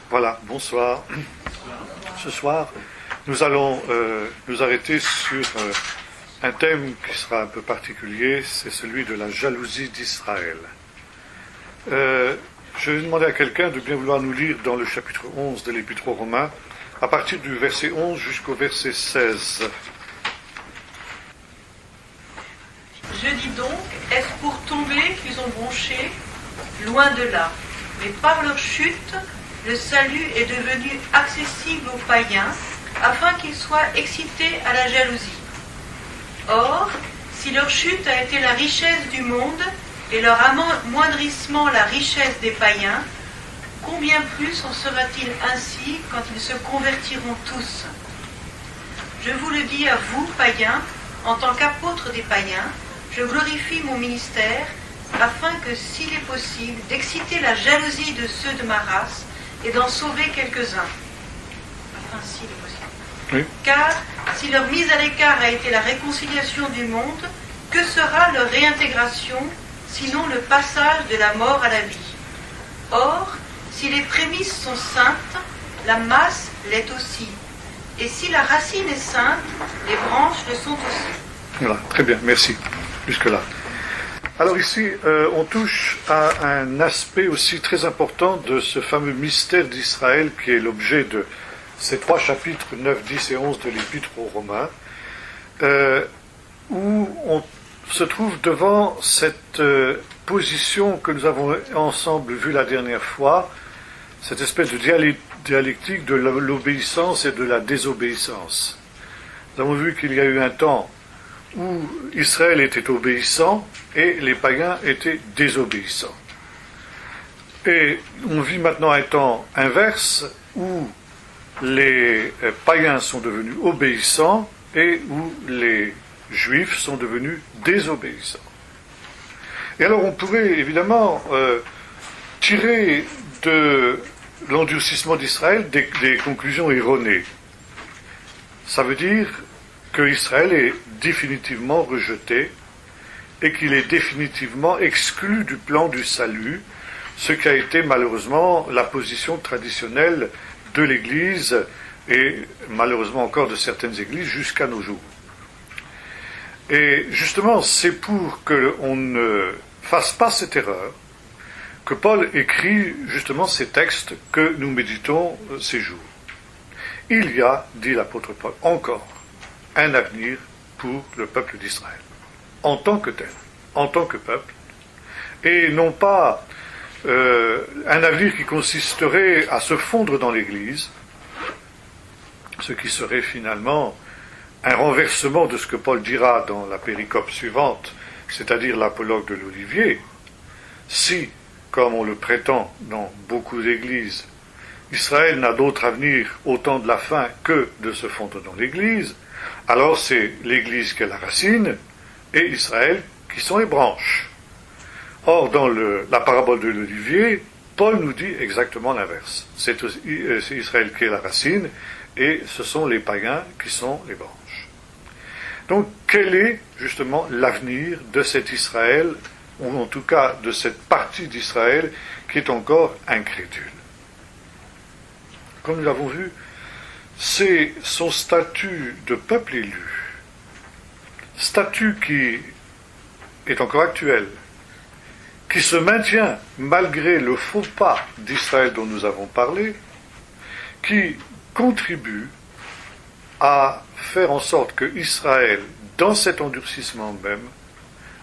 Voilà, bonsoir. Ce soir, nous allons nous arrêter sur un thème qui sera un peu particulier, c'est celui de la jalousie d'Israël. Je vais demander à quelqu'un de bien vouloir nous lire dans le chapitre 11 de l'Épître aux Romains, à partir du verset 11 jusqu'au verset 16. Je dis donc, est-ce pour tomber qu'ils ont bronché? Loin de là. Mais par leur chute, le salut est devenu accessible aux païens, afin qu'ils soient excités à la jalousie. Or, si leur chute a été la richesse du monde, et leur amoindrissement la richesse des païens, combien plus en sera-t-il ainsi quand ils se convertiront tous? Je vous le dis à vous, païens, en tant qu'apôtre des païens, je glorifie mon ministère, afin que, s'il est possible, d'exciter la jalousie de ceux de ma race et d'en sauver quelques-uns. Enfin, s'il est possible. Oui. Car, si leur mise à l'écart a été la réconciliation du monde, que sera leur réintégration, sinon le passage de la mort à la vie? Or, si les prémices sont saintes, la masse l'est aussi. Et si la racine est sainte, les branches le sont aussi. Voilà, très bien, merci. Jusque-là. Alors ici, on touche à un aspect aussi très important de ce fameux mystère d'Israël qui est l'objet de ces 3 chapitres, 9, 10 et 11 de l'Épître aux Romains, où on se trouve devant cette position que nous avons ensemble vue la dernière fois, cette espèce de dialectique de l'obéissance et de la désobéissance. Nous avons vu qu'il y a eu un temps où Israël était obéissant et les païens étaient désobéissants. Et on vit maintenant un temps inverse où les païens sont devenus obéissants et où les juifs sont devenus désobéissants. Et alors on pourrait évidemment tirer de l'endurcissement d'Israël des conclusions erronées. Ça veut dire que Israël est définitivement rejeté et qu'il est définitivement exclu du plan du salut, ce qui a été malheureusement la position traditionnelle de l'Église et malheureusement encore de certaines églises jusqu'à nos jours. Et justement, c'est pour qu'on ne fasse pas cette erreur que Paul écrit justement ces textes que nous méditons ces jours. Il y a, dit l'apôtre Paul, encore un avenir pour le peuple d'Israël, en tant que tel, en tant que peuple, et non pas un avenir qui consisterait à se fondre dans l'Église, ce qui serait finalement un renversement de ce que Paul dira dans la péricope suivante, c'est-à-dire l'apologue de l'Olivier. Si, comme on le prétend dans beaucoup d'églises, Israël n'a d'autre avenir au temps de la fin que de se fondre dans l'Église, alors c'est l'Église qui est la racine et Israël qui sont les branches. Or, dans la parabole de l'Olivier, Paul nous dit exactement l'inverse. C'est Israël qui est la racine et ce sont les païens qui sont les branches. Donc, quel est justement l'avenir de cet Israël, ou en tout cas de cette partie d'Israël qui est encore incrédule? Comme nous l'avons vu, c'est son statut de peuple élu, statut qui est encore actuel, qui se maintient malgré le faux pas d'Israël dont nous avons parlé, qui contribue à faire en sorte que Israël, dans cet endurcissement même,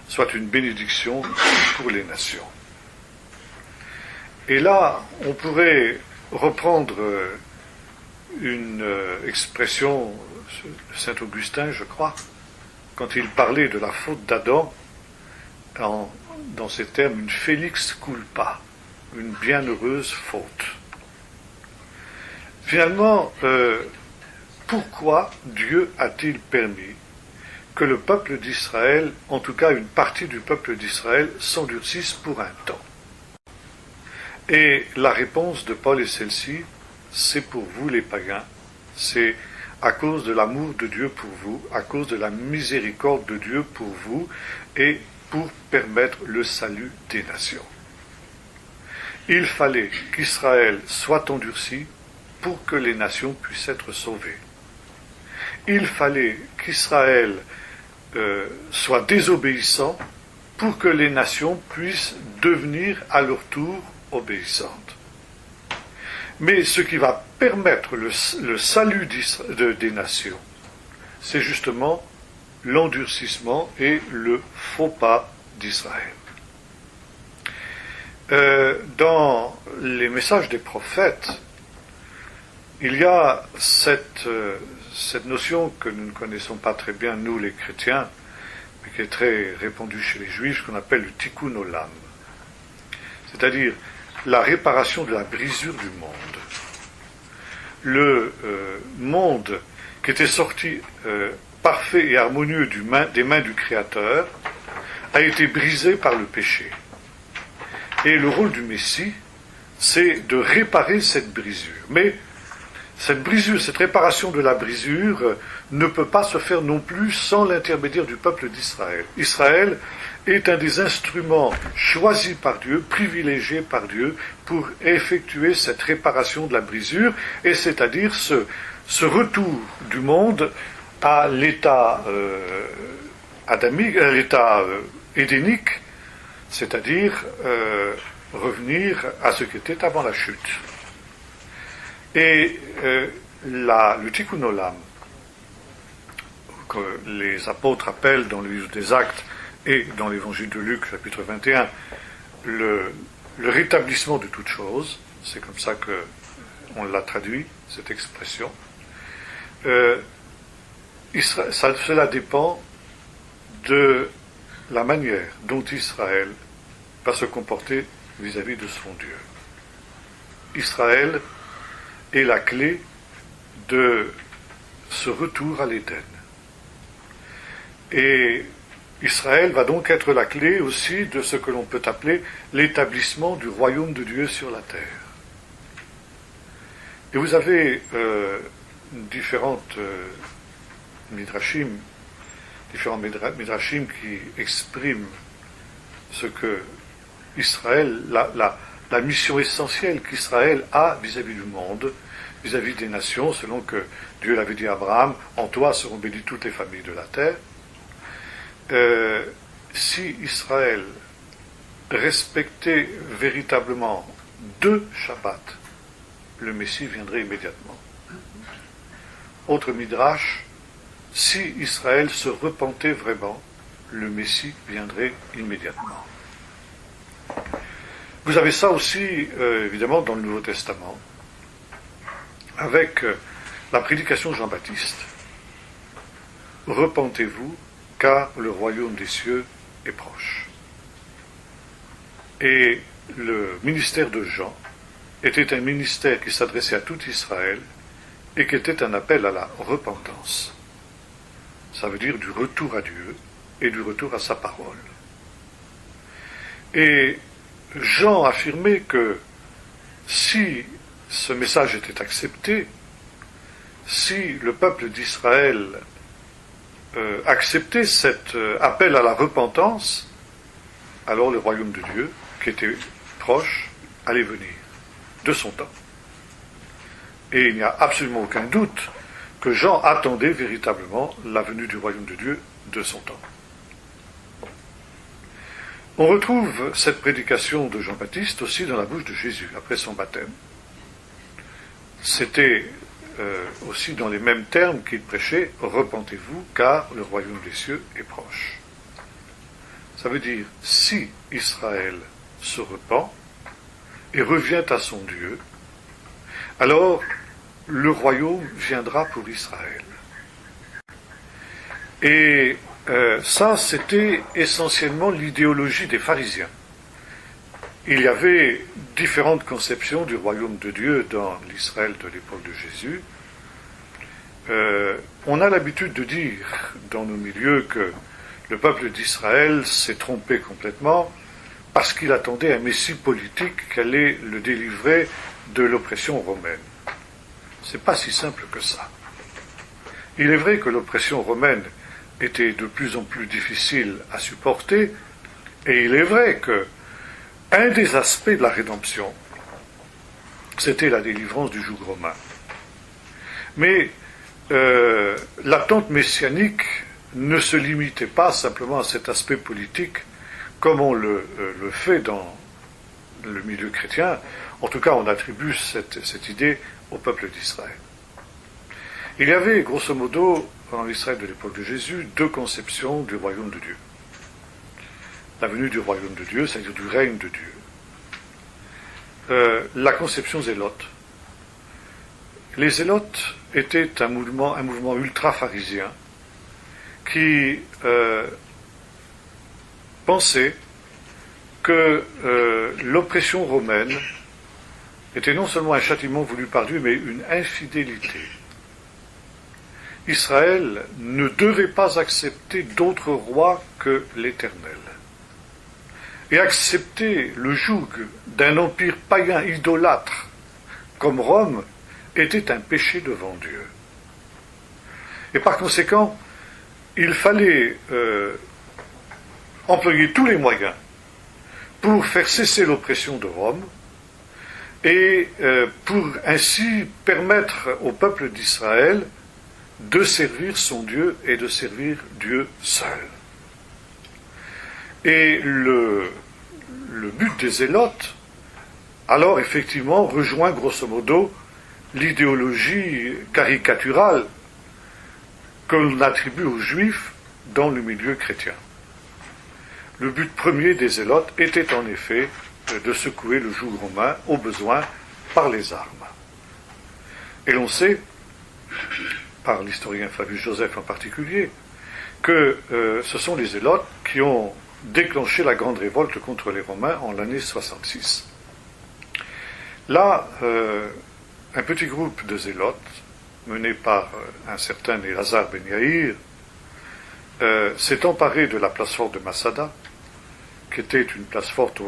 soit une bénédiction pour les nations. Et là, on pourrait reprendre une expression de saint Augustin, je crois, quand il parlait de la faute d'Adam, dans ces termes, une felix culpa, une bienheureuse faute. Finalement, pourquoi Dieu a-t-il permis que le peuple d'Israël, en tout cas une partie du peuple d'Israël, s'endurcisse pour un temps? Et la réponse de Paul est celle-ci: c'est pour vous les païens, c'est à cause de l'amour de Dieu pour vous, à cause de la miséricorde de Dieu pour vous, et pour permettre le salut des nations. il fallait qu'Israël soit endurci pour que les nations puissent être sauvées. Il fallait qu'Israël soit désobéissant pour que les nations puissent devenir à leur tour obéissantes. Mais ce qui va permettre le salut des nations, c'est justement l'endurcissement et le faux pas d'Israël. Dans les messages des prophètes, il y a cette notion que nous ne connaissons pas très bien, nous les chrétiens, mais qui est très répandue chez les juifs, qu'on appelle le tikkun olam, c'est-à-dire la réparation de la brisure du monde. Le monde qui était sorti parfait et harmonieux des mains du Créateur a été brisé par le péché. Et le rôle du Messie, c'est de réparer cette brisure. Mais cette brisure, cette réparation de la brisure ne peut pas se faire non plus sans l'intermédiaire du peuple d'Israël. Israël est un des instruments choisis par Dieu, privilégiés par Dieu, pour effectuer cette réparation de la brisure, et c'est-à-dire ce retour du monde à l'état adamique, à l'état édénique, c'est-à-dire revenir à ce qui était avant la chute. Et le tikkun olam, que les apôtres appellent dans le livre des Actes et dans l'évangile de Luc, chapitre 21, le rétablissement de toute chose, c'est comme ça qu'on l'a traduit, cette expression, cela dépend de la manière dont Israël va se comporter vis-à-vis de son Dieu. Israël est la clé de ce retour à l'Éden. Et Israël va donc être la clé aussi de ce que l'on peut appeler l'établissement du royaume de Dieu sur la terre. Et vous avez différentes midrashim, différents midrashim qui expriment ce que Israël, la mission essentielle qu'Israël a vis-à-vis du monde, vis-à-vis des nations, selon que Dieu l'avait dit à Abraham, en toi seront bénies toutes les familles de la terre. Si Israël respectait véritablement 2 Shabbats, le Messie viendrait immédiatement. Autre midrash, si Israël se repentait vraiment, le Messie viendrait immédiatement. Vous avez ça aussi, évidemment, dans le Nouveau Testament, avec la prédication de Jean-Baptiste. Repentez-vous, car le royaume des cieux est proche. Et le ministère de Jean était un ministère qui s'adressait à tout Israël et qui était un appel à la repentance. Ça veut dire du retour à Dieu et du retour à sa parole. Et Jean affirmait que si ce message était accepté, si le peuple d'Israël acceptait cet appel à la repentance, alors le royaume de Dieu, qui était proche, allait venir de son temps. Et il n'y a absolument aucun doute que Jean attendait véritablement la venue du royaume de Dieu de son temps. On retrouve cette prédication de Jean-Baptiste aussi dans la bouche de Jésus, après son baptême. C'était aussi dans les mêmes termes qu'il prêchait « Repentez-vous, car le royaume des cieux est proche ». Ça veut dire, si Israël se repent et revient à son Dieu, alors le royaume viendra pour Israël. Et ça, c'était essentiellement l'idéologie des pharisiens. Il y avait différentes conceptions du royaume de Dieu dans l'Israël de l'époque de Jésus. On a l'habitude de dire dans nos milieux que le peuple d'Israël s'est trompé complètement parce qu'il attendait un messie politique qui allait le délivrer de l'oppression romaine. C'est pas si simple que ça. Il est vrai que l'oppression romaine était de plus en plus difficile à supporter, et il est vrai que Un des aspects de la rédemption, c'était la délivrance du joug romain. Mais l'attente messianique ne se limitait pas simplement à cet aspect politique, comme on le fait dans le milieu chrétien. En tout cas, on attribue cette idée au peuple d'Israël. Il y avait, grosso modo, en Israël de l'époque de Jésus, deux conceptions du royaume de Dieu. La venue du royaume de Dieu, c'est-à-dire du règne de Dieu. La conception zélote. Les zélotes étaient un mouvement ultra-pharisien qui pensait que l'oppression romaine était non seulement un châtiment voulu par Dieu, mais une infidélité. Israël ne devait pas accepter d'autre roi que l'Éternel. Et accepter le joug d'un empire païen idolâtre comme Rome était un péché devant Dieu. Et par conséquent, il fallait employer tous les moyens pour faire cesser l'oppression de Rome et pour ainsi permettre au peuple d'Israël de servir son Dieu et de servir Dieu seul. Et le but des zélotes, alors effectivement, rejoint grosso modo l'idéologie caricaturale que l'on attribue aux Juifs dans le milieu chrétien. Le but premier des zélotes était en effet de secouer le joug romain au besoin par les armes. Et l'on sait, par l'historien Flavius Joseph en particulier, que ce sont les zélotes qui ont déclenché la grande révolte contre les Romains en l'année 66. Là, un petit groupe de zélotes, mené par un certain Elazar ben Yaïr, s'est emparé de la place forte de Massada, qui était une place forte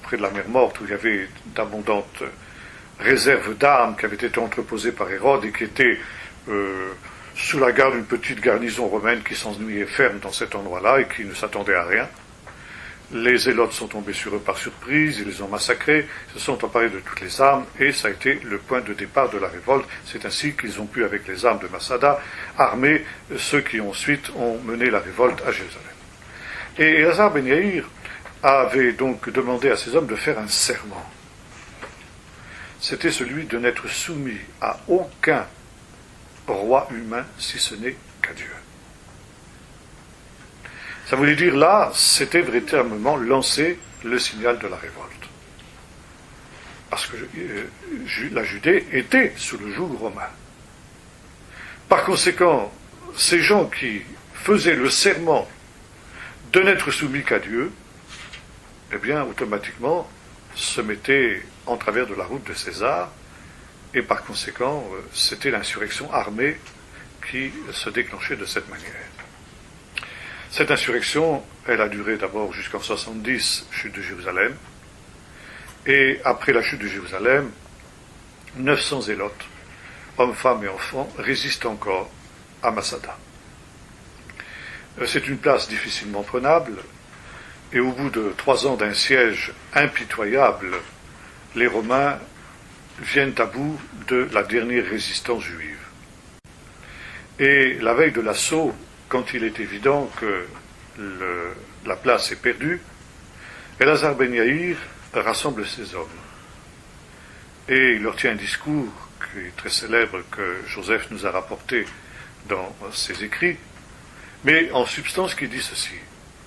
près de la mer Morte, où il y avait d'abondantes réserves d'armes qui avaient été entreposées par Hérode et qui étaient sous la garde d'une petite garnison romaine qui s'ennuyait ferme dans cet endroit-là et qui ne s'attendait à rien. Les zélotes sont tombés sur eux par surprise, ils les ont massacrés, se sont emparés de toutes les armes, et ça a été le point de départ de la révolte. C'est ainsi qu'ils ont pu, avec les armes de Massada, armer ceux qui ensuite ont mené la révolte à Jérusalem. Et Elazar ben Yaïr avait donc demandé à ses hommes de faire un serment. C'était celui de n'être soumis à aucun roi humain, si ce n'est qu'à Dieu. Ça voulait dire là, c'était véritablement lancer le signal de la révolte. Parce que la Judée était sous le joug romain. Par conséquent, ces gens qui faisaient le serment de n'être soumis qu'à Dieu, eh bien, automatiquement, se mettaient en travers de la route de César, et par conséquent, c'était l'insurrection armée qui se déclenchait de cette manière. Cette insurrection, elle a duré d'abord jusqu'en 70, chute de Jérusalem, et après la chute de Jérusalem, 900 zélotes, hommes, femmes et enfants, résistent encore à Massada. C'est une place difficilement prenable, et au bout de 3 ans d'un siège impitoyable, les Romains viennent à bout de la dernière résistance juive. Et la veille de l'assaut, quand il est évident que la place est perdue, Elazar ben Yaïr rassemble ses hommes. Et il leur tient un discours qui est très célèbre, que Joseph nous a rapporté dans ses écrits, mais en substance qui dit ceci: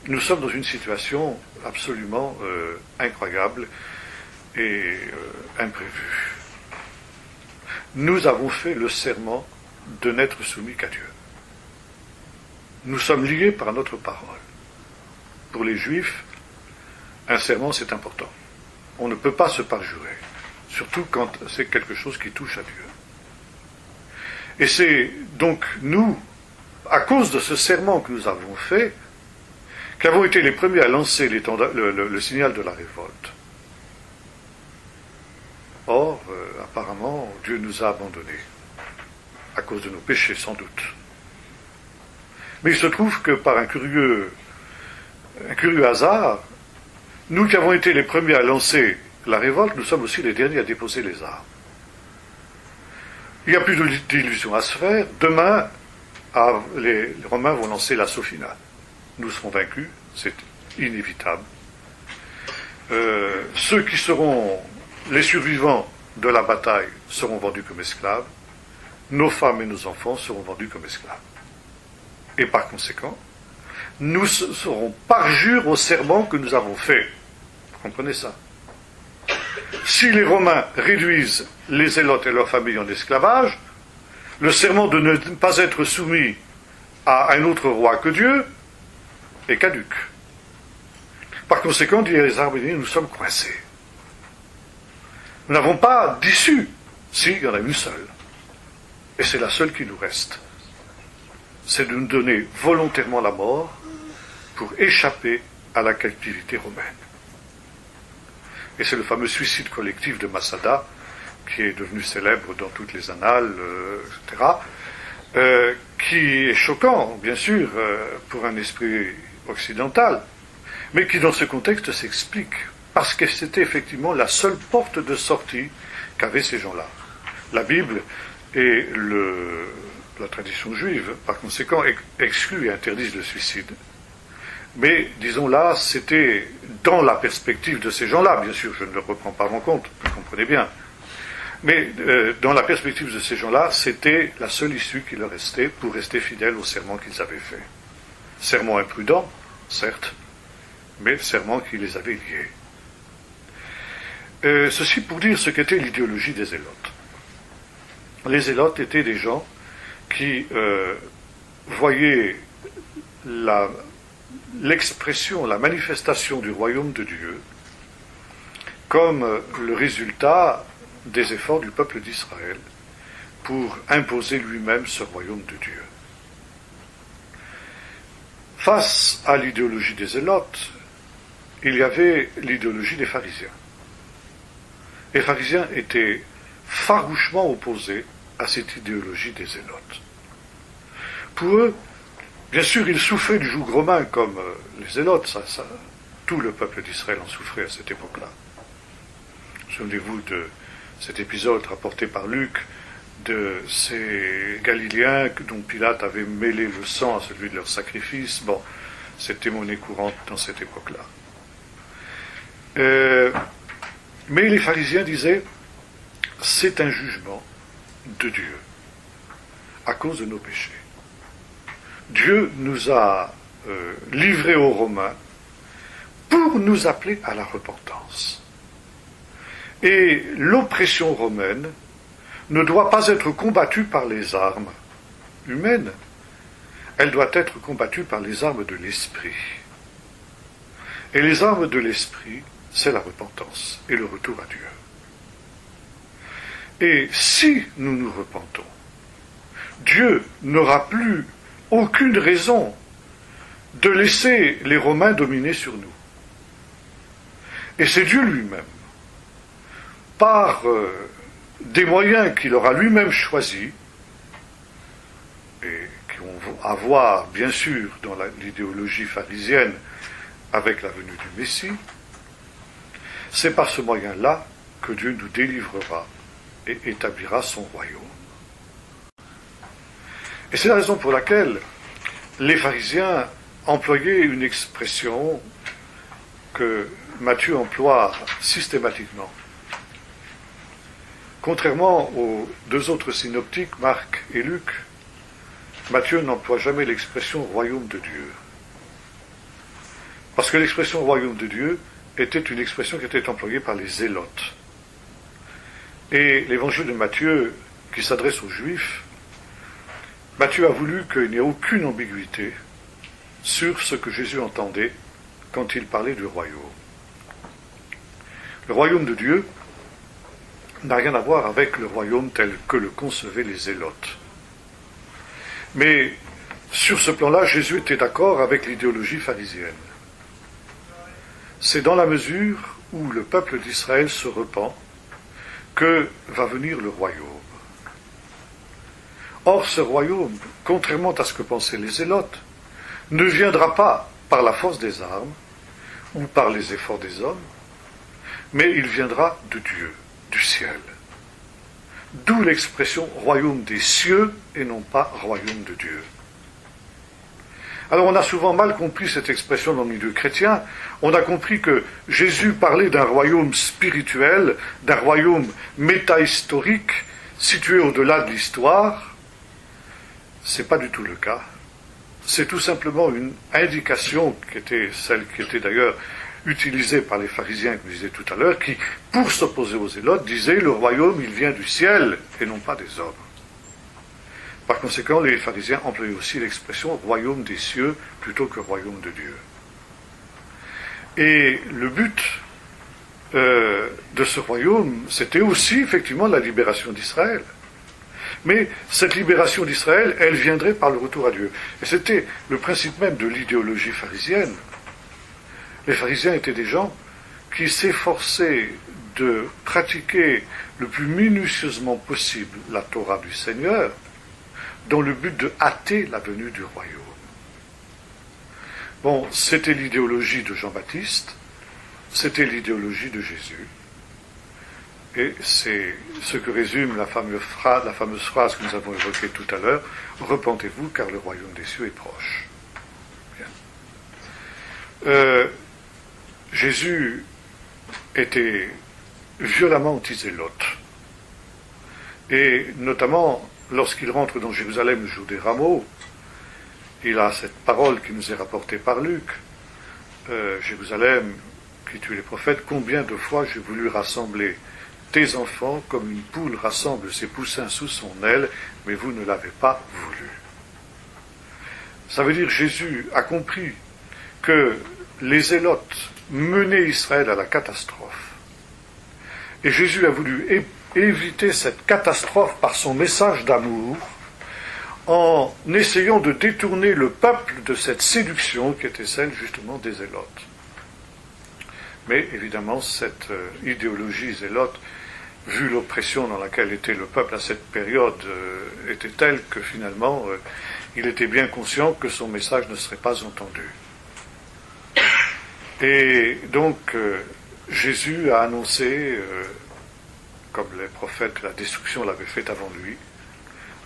nous sommes dans une situation absolument incroyable et imprévue. Nous avons fait le serment de n'être soumis qu'à Dieu. Nous sommes liés par notre parole. Pour les Juifs, un serment, c'est important. On ne peut pas se parjurer, surtout quand c'est quelque chose qui touche à Dieu. Et c'est donc nous, à cause de ce serment que nous avons fait, qu'avons été les premiers à lancer le signal de la révolte. Or, apparemment, Dieu nous a abandonnés, à cause de nos péchés, sans doute. Mais il se trouve que par un curieux hasard, nous qui avons été les premiers à lancer la révolte, nous sommes aussi les derniers à déposer les armes. Il n'y a plus d'illusions à se faire. Demain, les Romains vont lancer l'assaut final. Nous serons vaincus, c'est inévitable. Ceux qui seront les survivants de la bataille seront vendus comme esclaves. Nos femmes et nos enfants seront vendus comme esclaves. Et par conséquent, nous serons parjure au serment que nous avons fait. Vous comprenez ça? Si les Romains réduisent les Zélotes et leurs familles en esclavage, le serment de ne pas être soumis à un autre roi que Dieu est caduc. Par conséquent, disent les Arméniens, nous sommes coincés. Nous n'avons pas d'issue. Si, il y en a une seule. Et c'est la seule qui nous reste. C'est de nous donner volontairement la mort pour échapper à la captivité romaine. Et c'est le fameux suicide collectif de Massada, qui est devenu célèbre dans toutes les annales, etc., qui est choquant, bien sûr, pour un esprit occidental, mais qui, dans ce contexte, s'explique, parce que c'était effectivement la seule porte de sortie qu'avaient ces gens-là. La Bible et la tradition juive, par conséquent, excluent et interdisent le suicide. Mais, disons là, c'était dans la perspective de ces gens-là, bien sûr, je ne le reprends pas en compte, vous comprenez bien. Mais dans la perspective de ces gens-là, c'était la seule issue qui leur restait pour rester fidèles au serment qu'ils avaient fait. Serment imprudent, certes, mais serment qui les avait liés. Ceci pour dire ce qu'était l'idéologie des Zélotes. Les Zélotes étaient des gens qui voyaient l'expression, la manifestation du royaume de Dieu comme le résultat des efforts du peuple d'Israël pour imposer lui-même ce royaume de Dieu. Face à l'idéologie des Zélotes, il y avait l'idéologie des pharisiens. Les pharisiens étaient farouchement opposés à cette idéologie des Zélotes. Pour eux, bien sûr, ils souffraient du joug romain comme les Zélotes, tout le peuple d'Israël en souffrait à cette époque-là. Souvenez-vous de cet épisode rapporté par Luc de ces Galiléens dont Pilate avait mêlé le sang à celui de leur sacrifice. Bon, c'était monnaie courante dans cette époque-là. Mais les pharisiens disaient, c'est un jugement de Dieu à cause de nos péchés. Dieu nous a livrés aux Romains pour nous appeler à la repentance. Et l'oppression romaine ne doit pas être combattue par les armes humaines, elle doit être combattue par les armes de l'esprit. Et les armes de l'esprit, c'est la repentance et le retour à Dieu. Et si nous nous repentons, Dieu n'aura plus aucune raison de laisser les Romains dominer sur nous. Et c'est Dieu lui-même, par des moyens qu'il aura lui-même choisis, et qui vont avoir, bien sûr, dans l'idéologie pharisienne, avec la venue du Messie, c'est par ce moyen-là que Dieu nous délivrera et établira son royaume. Et c'est la raison pour laquelle les pharisiens employaient une expression que Matthieu emploie systématiquement. Contrairement aux deux autres synoptiques, Marc et Luc, Matthieu n'emploie jamais l'expression royaume de Dieu. Parce que l'expression royaume de Dieu était une expression qui était employée par les Zélotes. Et l'évangile de Matthieu, qui s'adresse aux Juifs, Matthieu a voulu qu'il n'y ait aucune ambiguïté sur ce que Jésus entendait quand il parlait du royaume. Le royaume de Dieu n'a rien à voir avec le royaume tel que le concevaient les Zélotes. Mais sur ce plan-là, Jésus était d'accord avec l'idéologie pharisienne. C'est dans la mesure où le peuple d'Israël se repent que va venir le royaume. Or, ce royaume, contrairement à ce que pensaient les Zélotes, ne viendra pas par la force des armes ou par les efforts des hommes, mais il viendra de Dieu, du ciel. D'où l'expression royaume des cieux et non pas royaume de Dieu. Alors on a souvent mal compris cette expression dans le milieu chrétien. On a compris que Jésus parlait d'un royaume spirituel, d'un royaume métahistorique, situé au-delà de l'histoire. Ce n'est pas du tout le cas. C'est tout simplement une indication qui était celle qui était d'ailleurs utilisée par les pharisiens que je disais tout à l'heure, qui, pour s'opposer aux zélotes, disaient le royaume il vient du ciel et non pas des hommes. Par conséquent, les pharisiens employaient aussi l'expression royaume des cieux plutôt que royaume de Dieu. Et le but de ce royaume, c'était aussi effectivement la libération d'Israël. Mais cette libération d'Israël, elle viendrait par le retour à Dieu. Et c'était le principe même de l'idéologie pharisienne. Les pharisiens étaient des gens qui s'efforçaient de pratiquer le plus minutieusement possible la Torah du Seigneur, dans le but de hâter la venue du royaume. Bon, c'était l'idéologie de Jean-Baptiste, c'était l'idéologie de Jésus, et c'est ce que résume la fameuse phrase que nous avons évoquée tout à l'heure, « Repentez-vous, car le royaume des cieux est proche ». Jésus était violemment anti-zélote, et notamment lorsqu'il rentre dans Jérusalem le jour des rameaux, il a cette parole qui nous est rapportée par Luc. Jérusalem, qui tue les prophètes, combien de fois j'ai voulu rassembler tes enfants comme une poule rassemble ses poussins sous son aile, mais vous ne l'avez pas voulu. Ça veut dire que Jésus a compris que les zélotes menaient Israël à la catastrophe. Et Jésus a voulu éviter cette catastrophe par son message d'amour, en essayant de détourner le peuple de cette séduction qui était celle justement des zélotes. Mais évidemment, cette idéologie zélote, vu l'oppression dans laquelle était le peuple à cette période, était telle que finalement, il était bien conscient que son message ne serait pas entendu. Et donc, Jésus a annoncé, comme les prophètes, la destruction l'avaient fait avant lui,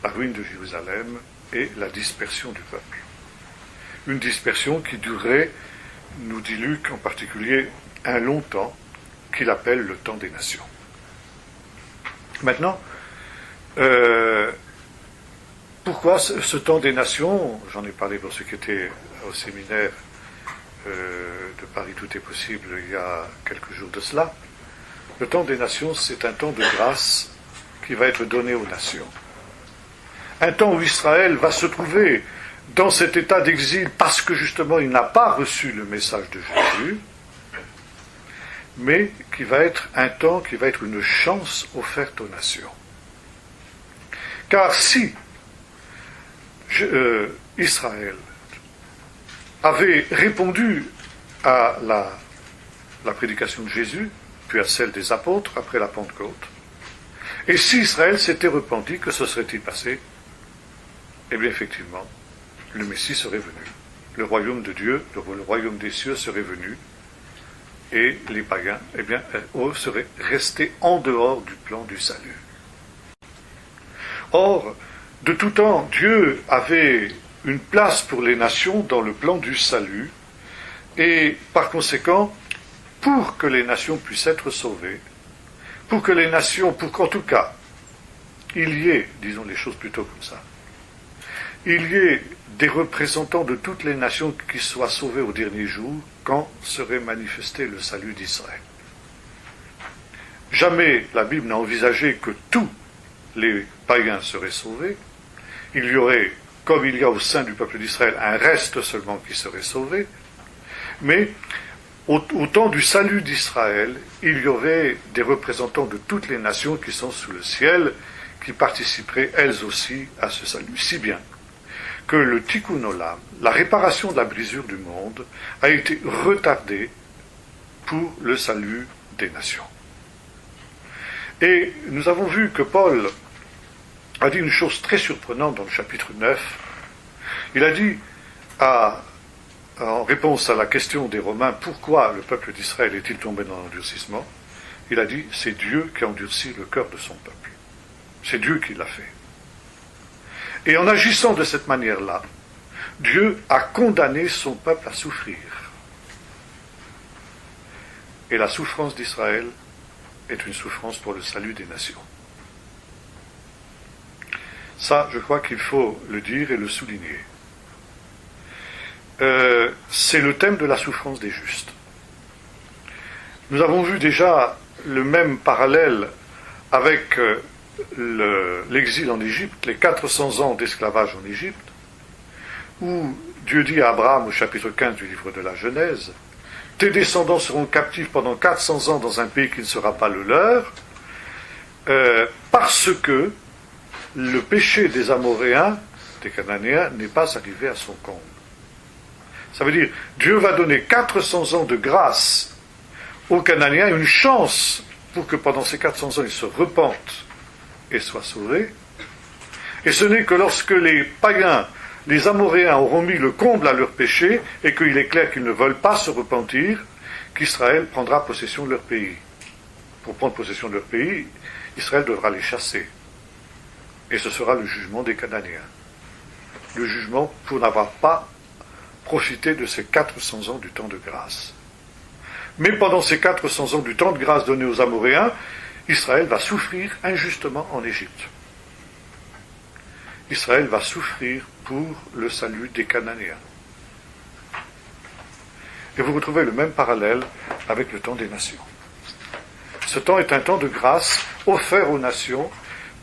la ruine de Jérusalem et la dispersion du peuple. Une dispersion qui durerait, nous dit Luc en particulier, un long temps, qu'il appelle le temps des nations. Maintenant, pourquoi ce temps des nations? J'en ai parlé pour ceux qui étaient au séminaire de Paris Tout est possible il y a quelques jours de cela. Le temps des nations, c'est un temps de grâce qui va être donné aux nations. Un temps où Israël va se trouver dans cet état d'exil parce que justement il n'a pas reçu le message de Jésus, mais qui va être un temps qui va être une chance offerte aux nations. Car si Israël avait répondu à la prédication de Jésus, puis à celle des apôtres après la Pentecôte, et si Israël s'était repenti, que se serait-il passé? Eh bien, effectivement, le Messie serait venu. Le royaume de Dieu, le royaume des cieux serait venu, et les païens, eh bien, eux seraient restés en dehors du plan du salut. Or, de tout temps, Dieu avait une place pour les nations dans le plan du salut, et par conséquent, pour que les nations puissent être sauvées, pour qu'en tout cas, il y ait, disons les choses plutôt comme ça, il y ait des représentants de toutes les nations qui soient sauvés au dernier jour, quand serait manifesté le salut d'Israël. Jamais la Bible n'a envisagé que tous les païens seraient sauvés. Il y aurait, comme il y a au sein du peuple d'Israël, un reste seulement qui serait sauvé. Mais au temps du salut d'Israël, il y aurait des représentants de toutes les nations qui sont sous le ciel, qui participeraient elles aussi à ce salut. Si bien que le Tikkun Olam, la réparation de la brisure du monde, a été retardée pour le salut des nations. Et nous avons vu que Paul a dit une chose très surprenante dans le chapitre 9. Il a dit à en réponse à la question des Romains, pourquoi le peuple d'Israël est-il tombé dans l'endurcissement, il a dit, c'est Dieu qui a endurci le cœur de son peuple. C'est Dieu qui l'a fait. Et en agissant de cette manière-là, Dieu a condamné son peuple à souffrir. Et la souffrance d'Israël est une souffrance pour le salut des nations. Ça, je crois qu'il faut le dire et le souligner. C'est le thème de la souffrance des justes. Nous avons vu déjà le même parallèle avec l'exil en Égypte, les 400 ans d'esclavage en Égypte, où Dieu dit à Abraham au chapitre 15 du livre de la Genèse, « Tes descendants seront captifs pendant 400 ans dans un pays qui ne sera pas le leur, parce que le péché des Amoréens, des Cananéens, n'est pas arrivé à son comble. » Ça veut dire, Dieu va donner 400 ans de grâce aux Cananéens, une chance pour que pendant ces 400 ans, ils se repentent et soient sauvés. Et ce n'est que lorsque les païens, les Amoréens auront mis le comble à leur péché, et qu'il est clair qu'ils ne veulent pas se repentir, qu'Israël prendra possession de leur pays. Pour prendre possession de leur pays, Israël devra les chasser. Et ce sera le jugement des Cananéens. Le jugement pour n'avoir pas profité de ces 400 ans du temps de grâce. Mais pendant ces 400 ans du temps de grâce donné aux Amoréens, Israël va souffrir injustement en Égypte. Israël va souffrir pour le salut des Cananéens. Et vous retrouvez le même parallèle avec le temps des nations. Ce temps est un temps de grâce offert aux nations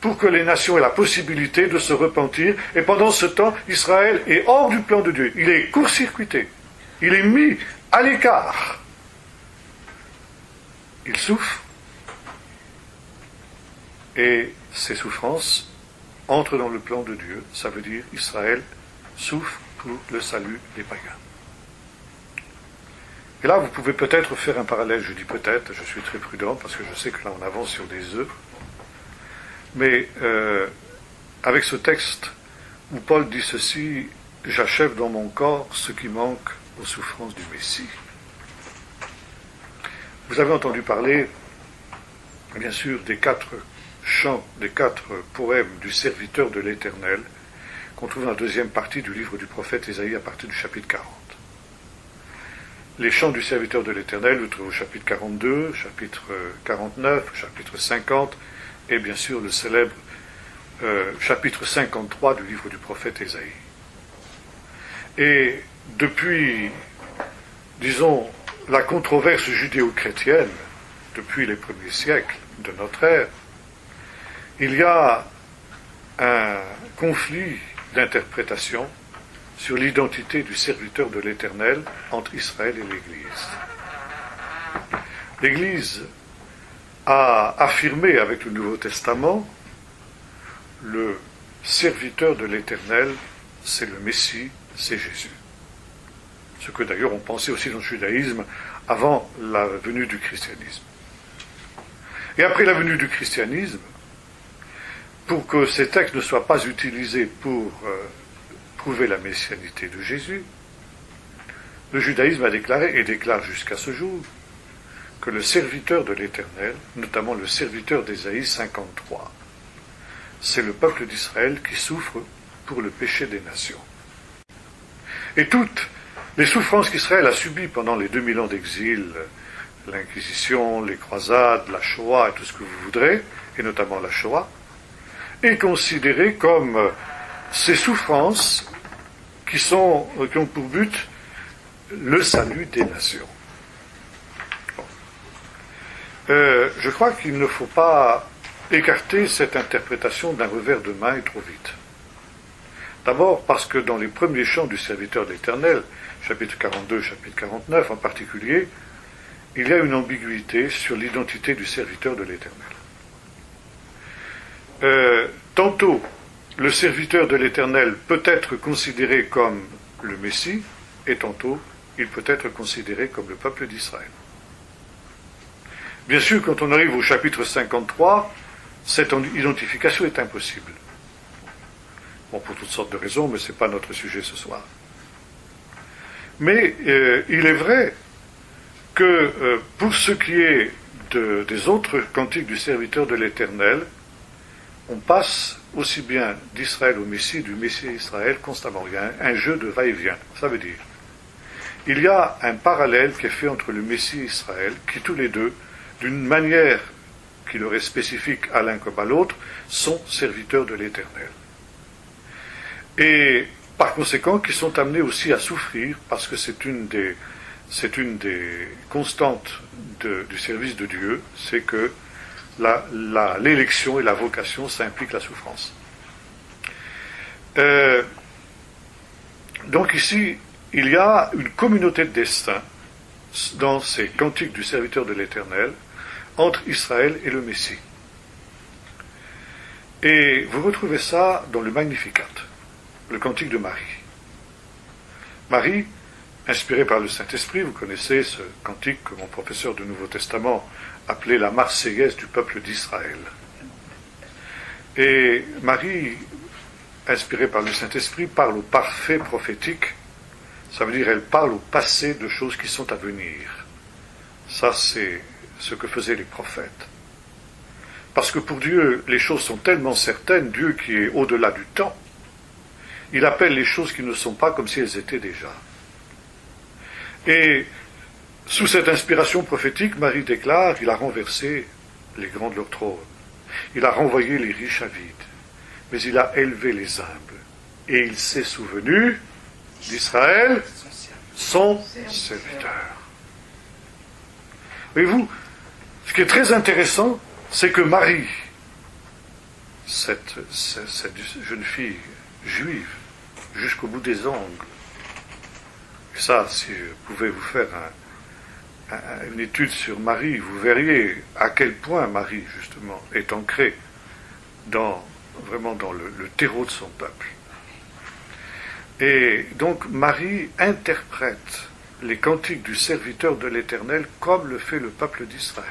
pour que les nations aient la possibilité de se repentir. Et pendant ce temps, Israël est hors du plan de Dieu. Il est court-circuité. Il est mis à l'écart. Il souffre. Et ces souffrances entrent dans le plan de Dieu. Ça veut dire Israël souffre pour le salut des païens. Et là, vous pouvez peut-être faire un parallèle. Je dis peut-être, je suis très prudent parce que je sais que là, on avance sur des œufs. Mais avec ce texte où Paul dit ceci, j'achève dans mon corps ce qui manque aux souffrances du Messie. Vous avez entendu parler, bien sûr, des 4 chants, des 4 poèmes du serviteur de l'Éternel, qu'on trouve dans la deuxième partie du livre du prophète Ésaïe à partir du chapitre 40. Les chants du serviteur de l'Éternel, vous trouvez au chapitre 42, chapitre 49, chapitre 50, et bien sûr le célèbre chapitre 53 du livre du prophète Ésaïe. Et depuis, disons, la controverse judéo-chrétienne, depuis les premiers siècles de notre ère, il y a un conflit d'interprétation sur l'identité du serviteur de l'Éternel entre Israël et l'Église. L'Église a affirmé avec le Nouveau Testament, le serviteur de l'Éternel, c'est le Messie, c'est Jésus. Ce que d'ailleurs on pensait aussi dans le judaïsme avant la venue du christianisme. Et après la venue du christianisme, pour que ces textes ne soient pas utilisés pour prouver la messianité de Jésus, le judaïsme a déclaré, et déclare jusqu'à ce jour, que le serviteur de l'Éternel, notamment le serviteur d'Ésaïe 53, c'est le peuple d'Israël qui souffre pour le péché des nations. Et toutes les souffrances qu'Israël a subies pendant les 2000 ans d'exil, l'Inquisition, les croisades, la Shoah et tout ce que vous voudrez, et notamment la Shoah, est considérée comme ces souffrances qui ont pour but le salut des nations. Je crois qu'il ne faut pas écarter cette interprétation d'un revers de main et trop vite. D'abord parce que dans les premiers chants du serviteur de l'Éternel, chapitre 42, chapitre 49 en particulier, il y a une ambiguïté sur l'identité du serviteur de l'Éternel. Tantôt, le serviteur de l'Éternel peut être considéré comme le Messie, et tantôt, il peut être considéré comme le peuple d'Israël. Bien sûr, quand on arrive au chapitre 53, cette identification est impossible. Bon, pour toutes sortes de raisons, mais ce n'est pas notre sujet ce soir. Mais il est vrai que pour ce qui est des autres cantiques du serviteur de l'Éternel, on passe aussi bien d'Israël au Messie, du Messie à Israël constamment. Il y a un jeu de va-et-vient. Ça veut dire, il y a un parallèle qui est fait entre le Messie et Israël, qui tous les deux, d'une manière qui leur est spécifique à l'un comme à l'autre, sont serviteurs de l'Éternel. Et par conséquent, qui sont amenés aussi à souffrir, parce que c'est une des constantes du service de Dieu, c'est que l'élection et la vocation, ça implique la souffrance. Donc ici, il y a une communauté de destin dans ces cantiques du serviteur de l'Éternel entre Israël et le Messie. Et vous retrouvez ça dans le Magnificat, le cantique de Marie. Marie, inspirée par le Saint-Esprit, vous connaissez ce cantique que mon professeur du Nouveau Testament appelait la Marseillaise du peuple d'Israël. Et Marie, inspirée par le Saint-Esprit, parle au parfait prophétique. Ça veut dire elle parle au passé de choses qui sont à venir. Ça, c'est ce que faisaient les prophètes. Parce que pour Dieu, les choses sont tellement certaines, Dieu qui est au-delà du temps, il appelle les choses qui ne sont pas comme si elles étaient déjà. Et sous cette inspiration prophétique, Marie déclare, il a renversé les grands de leur trône, il a renvoyé les riches à vide, mais il a élevé les humbles, et il s'est souvenu d'Israël, son serviteur. Voyez-vous, ce qui est très intéressant, c'est que Marie, cette jeune fille juive, jusqu'au bout des ongles, et ça, si je pouvais vous faire une étude sur Marie, vous verriez à quel point Marie, justement, est ancrée vraiment dans le terreau de son peuple. Et donc Marie interprète les cantiques du serviteur de l'Éternel comme le fait le peuple d'Israël.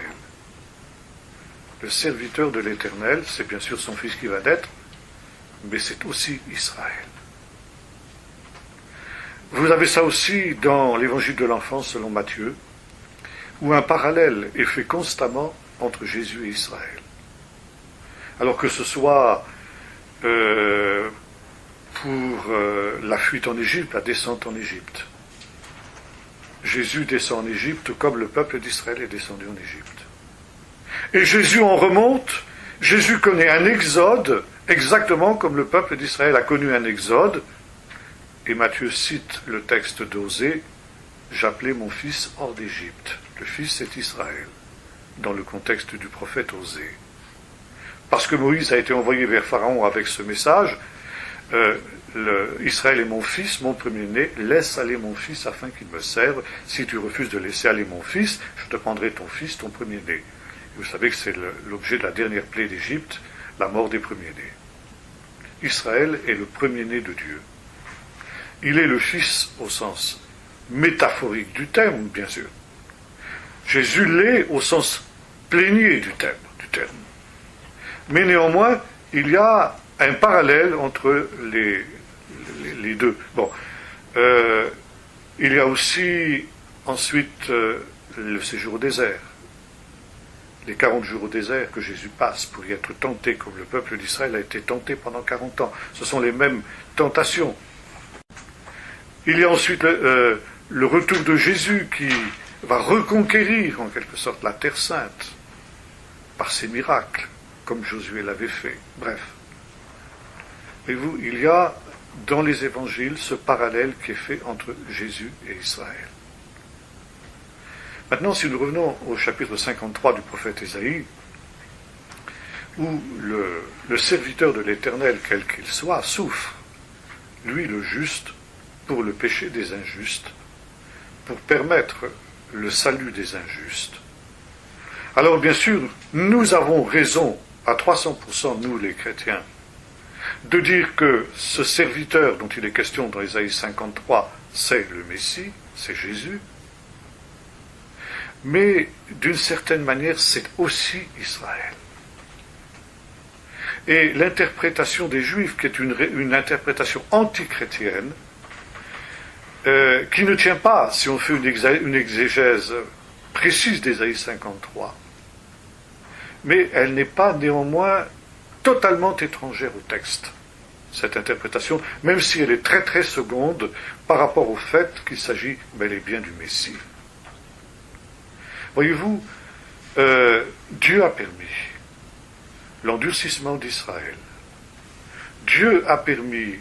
Le serviteur de l'Éternel, c'est bien sûr son fils qui va naître, mais c'est aussi Israël. Vous avez ça aussi dans l'évangile de l'enfance selon Matthieu, où un parallèle est fait constamment entre Jésus et Israël. Alors que ce soit pour la fuite en Égypte, la descente en Égypte. Jésus descend en Égypte comme le peuple d'Israël est descendu en Égypte. Et Jésus en remonte, Jésus connaît un exode, exactement comme le peuple d'Israël a connu un exode. Et Matthieu cite le texte d'Osée, « J'appelais mon fils hors d'Égypte ». Le fils, c'est Israël, dans le contexte du prophète Osée. Parce que Moïse a été envoyé vers Pharaon avec ce message, Israël est mon fils, mon premier-né, laisse aller mon fils afin qu'il me serve. Si tu refuses de laisser aller mon fils, je te prendrai ton fils, ton premier-né. Vous savez que c'est l'objet de la dernière plaie d'Égypte, la mort des premiers-nés. Israël est le premier-né de Dieu. Il est le fils au sens métaphorique du terme, bien sûr. Jésus l'est au sens plénier du terme. Mais néanmoins, il y a un parallèle entre les deux. Bon, il y a aussi ensuite le séjour au désert. Les 40 jours au désert que Jésus passe pour y être tenté, comme le peuple d'Israël a été tenté pendant 40 ans. Ce sont les mêmes tentations. Il y a ensuite le retour de Jésus qui va reconquérir en quelque sorte la Terre Sainte par ses miracles, comme Josué l'avait fait. Bref. Et vous, il y a dans les évangiles ce parallèle qui est fait entre Jésus et Israël. Maintenant, si nous revenons au chapitre 53 du prophète Ésaïe, où le serviteur de l'Éternel, quel qu'il soit, souffre, lui le juste, pour le péché des injustes, pour permettre le salut des injustes. Alors bien sûr, nous avons raison à 300%, nous les chrétiens, de dire que ce serviteur dont il est question dans Ésaïe 53, c'est le Messie, c'est Jésus, mais d'une certaine manière, c'est aussi Israël. Et l'interprétation des Juifs, qui est une interprétation antichrétienne, qui ne tient pas, si on fait une exégèse précise d'Ésaïe 53. Mais elle n'est pas néanmoins totalement étrangère au texte, cette interprétation, même si elle est très très seconde par rapport au fait qu'il s'agit bel et bien du Messie. Voyez-vous, Dieu a permis l'endurcissement d'Israël. Dieu a permis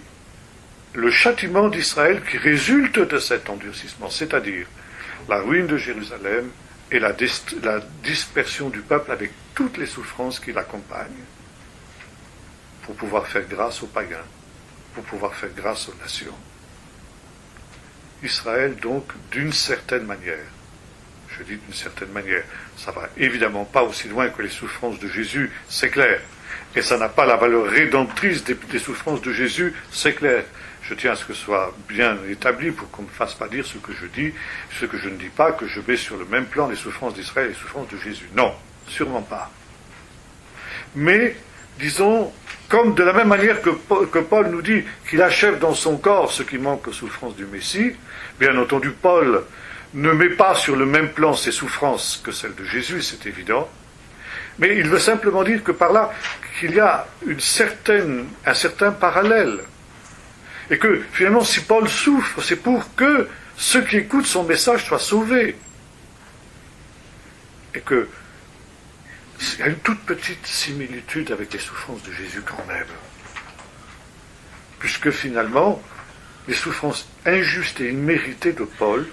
le châtiment d'Israël qui résulte de cet endurcissement, c'est-à-dire la ruine de Jérusalem et la dispersion du peuple avec toutes les souffrances qui l'accompagnent, pour pouvoir faire grâce aux païens, pour pouvoir faire grâce aux nations. Israël, donc, d'une certaine manière, je dis d'une certaine manière, ça va évidemment pas aussi loin que les souffrances de Jésus, c'est clair, et ça n'a pas la valeur rédemptrice des souffrances de Jésus, c'est clair. Je tiens à ce que ce soit bien établi pour qu'on ne me fasse pas dire ce que je dis, ce que je ne dis pas, que je mets sur le même plan les souffrances d'Israël et les souffrances de Jésus. Non, sûrement pas. Mais, disons, comme de la même manière que Paul nous dit qu'il achève dans son corps ce qui manque aux souffrances du Messie, bien entendu, Paul ne met pas sur le même plan ses souffrances que celles de Jésus, c'est évident, mais il veut simplement dire que par là, qu'il y a un certain parallèle. Et que, finalement, si Paul souffre, c'est pour que ceux qui écoutent son message soient sauvés. Et que, il y a une toute petite similitude avec les souffrances de Jésus quand même. Puisque, finalement, les souffrances injustes et imméritées de Paul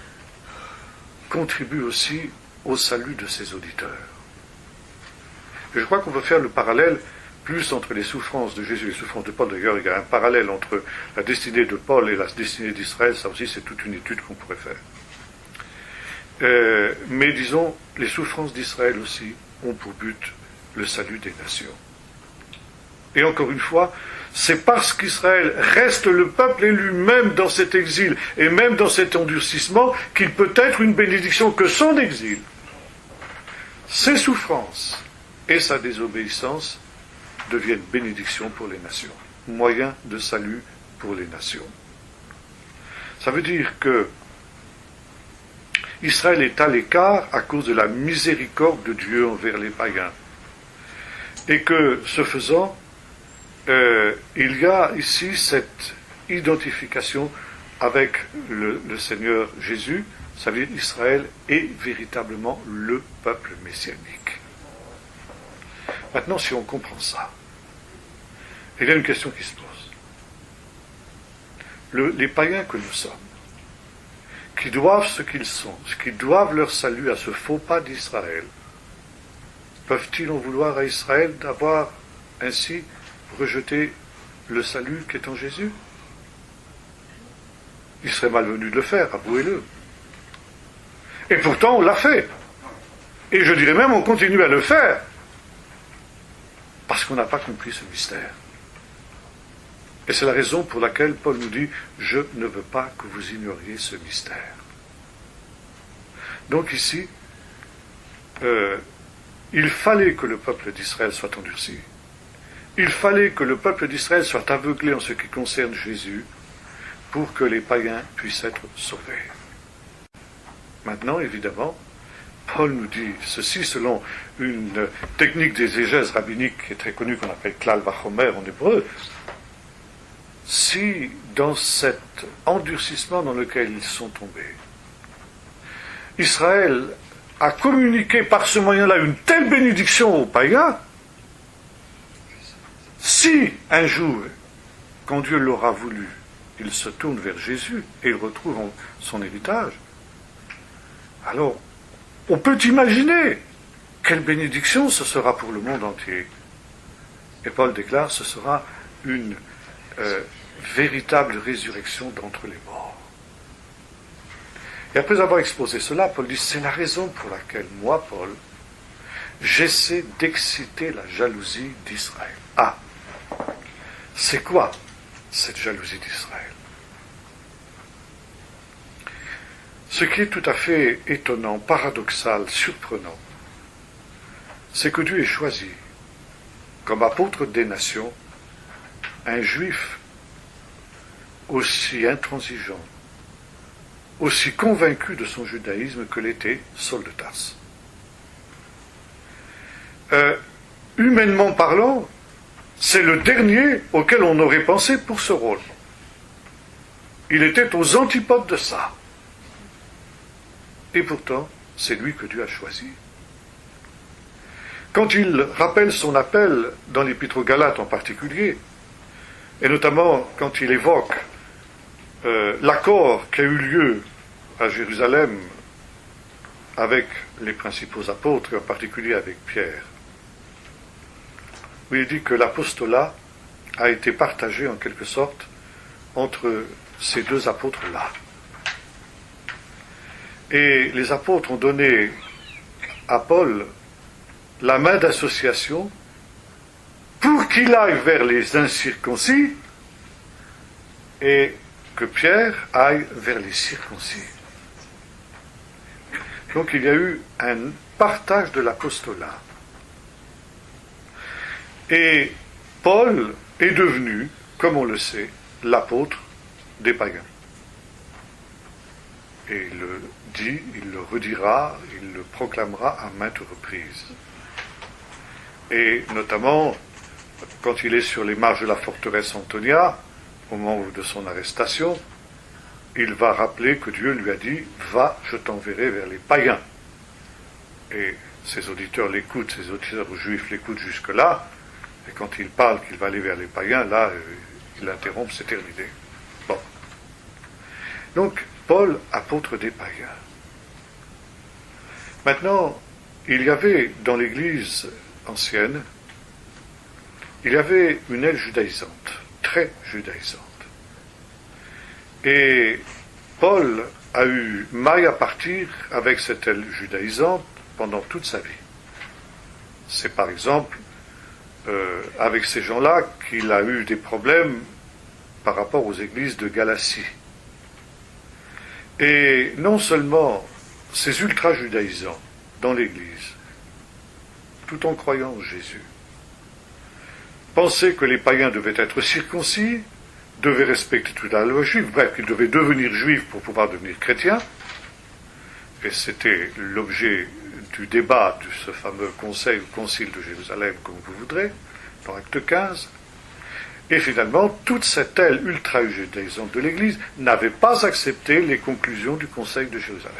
contribuent aussi au salut de ses auditeurs. Et je crois qu'on peut faire le parallèle plus entre les souffrances de Jésus et les souffrances de Paul. D'ailleurs, il y a un parallèle entre la destinée de Paul et la destinée d'Israël. Ça aussi, c'est toute une étude qu'on pourrait faire. Mais disons, les souffrances d'Israël aussi ont pour but le salut des nations. Et encore une fois, c'est parce qu'Israël reste le peuple élu même dans cet exil et même dans cet endurcissement qu'il peut être une bénédiction que son exil, ses souffrances et sa désobéissance deviennent bénédiction pour les nations, moyen de salut pour les nations. Ça veut dire que Israël est à l'écart à cause de la miséricorde de Dieu envers les païens. Et que, ce faisant, il y a ici cette identification avec le Seigneur Jésus. Ça veut dire Israël est véritablement le peuple messianique. Maintenant, si on comprend ça, il y a une question qui se pose. Les païens que nous sommes, qui doivent ce qu'ils sont, qui doivent leur salut à ce faux pas d'Israël, peuvent-ils en vouloir à Israël d'avoir ainsi rejeté le salut qui est en Jésus? Il serait malvenu de le faire, avouez-le. Et pourtant, on l'a fait. Et je dirais même, on continue à le faire, parce qu'on n'a pas compris ce mystère. Et c'est la raison pour laquelle Paul nous dit « Je ne veux pas que vous ignoriez ce mystère ». Donc ici, il fallait que le peuple d'Israël soit endurci. Il fallait que le peuple d'Israël soit aveuglé en ce qui concerne Jésus pour que les païens puissent être sauvés. Maintenant, évidemment, Paul nous dit ceci selon une technique d'exégèse rabbinique qui est très connue, qu'on appelle Klal Vachomer en hébreu. Si dans cet endurcissement dans lequel ils sont tombés, Israël a communiqué par ce moyen-là une telle bénédiction aux païens, si un jour, quand Dieu l'aura voulu, il se tourne vers Jésus et il retrouve son héritage, alors on peut imaginer quelle bénédiction ce sera pour le monde entier. Et Paul déclare, ce sera une véritable résurrection d'entre les morts. Et après avoir exposé cela, Paul dit, c'est la raison pour laquelle moi, Paul, j'essaie d'exciter la jalousie d'Israël. Ah, c'est quoi cette jalousie d'Israël? Ce qui est tout à fait étonnant, paradoxal, surprenant, c'est que Dieu ait choisi, comme apôtre des nations, un juif aussi intransigeant, aussi convaincu de son judaïsme que l'était Saul de Tarse. Humainement parlant, c'est le dernier auquel on aurait pensé pour ce rôle. Il était aux antipodes de ça. Et pourtant, c'est lui que Dieu a choisi. Quand il rappelle son appel dans l'Épître aux Galates en particulier, et notamment quand il évoque l'accord qui a eu lieu à Jérusalem avec les principaux apôtres, et en particulier avec Pierre, où il dit que l'apostolat a été partagé en quelque sorte entre ces deux apôtres-là. Et les apôtres ont donné à Paul la main d'association pour qu'il aille vers les incirconcis et que Pierre aille vers les circoncis. Donc il y a eu un partage de l'apostolat. Et Paul est devenu, comme on le sait, l'apôtre des païens. Et il le dit, il le redira, il le proclamera à maintes reprises. Et notamment, quand il est sur les marges de la forteresse Antonia, au moment de son arrestation, il va rappeler que Dieu lui a dit « Va, je t'enverrai vers les païens ». Et ses auditeurs l'écoutent, ses auditeurs juifs l'écoutent jusque-là, et quand il parle qu'il va aller vers les païens, là, il interrompt, c'est terminé. Bon. Donc, Paul, apôtre des païens. Maintenant, il y avait dans l'Église ancienne, il y avait une aile judaïsante, très judaïsante. Et Paul a eu maille à partir avec cette aile judaïsante pendant toute sa vie. C'est par exemple avec ces gens-là qu'il a eu des problèmes par rapport aux églises de Galatie. Et non seulement ces ultra-judaïsants dans l'Église, tout en croyant en Jésus, pensaient que les païens devaient être circoncis, devaient respecter toute la loi juive, bref, qu'ils devaient devenir juifs pour pouvoir devenir chrétiens. Et c'était l'objet du débat de ce fameux conseil ou concile de Jérusalem, comme vous voudrez, dans Acte 15. Et finalement, toute cette aile ultra-judaïsante de l'Église n'avait pas accepté les conclusions du Conseil de Jérusalem.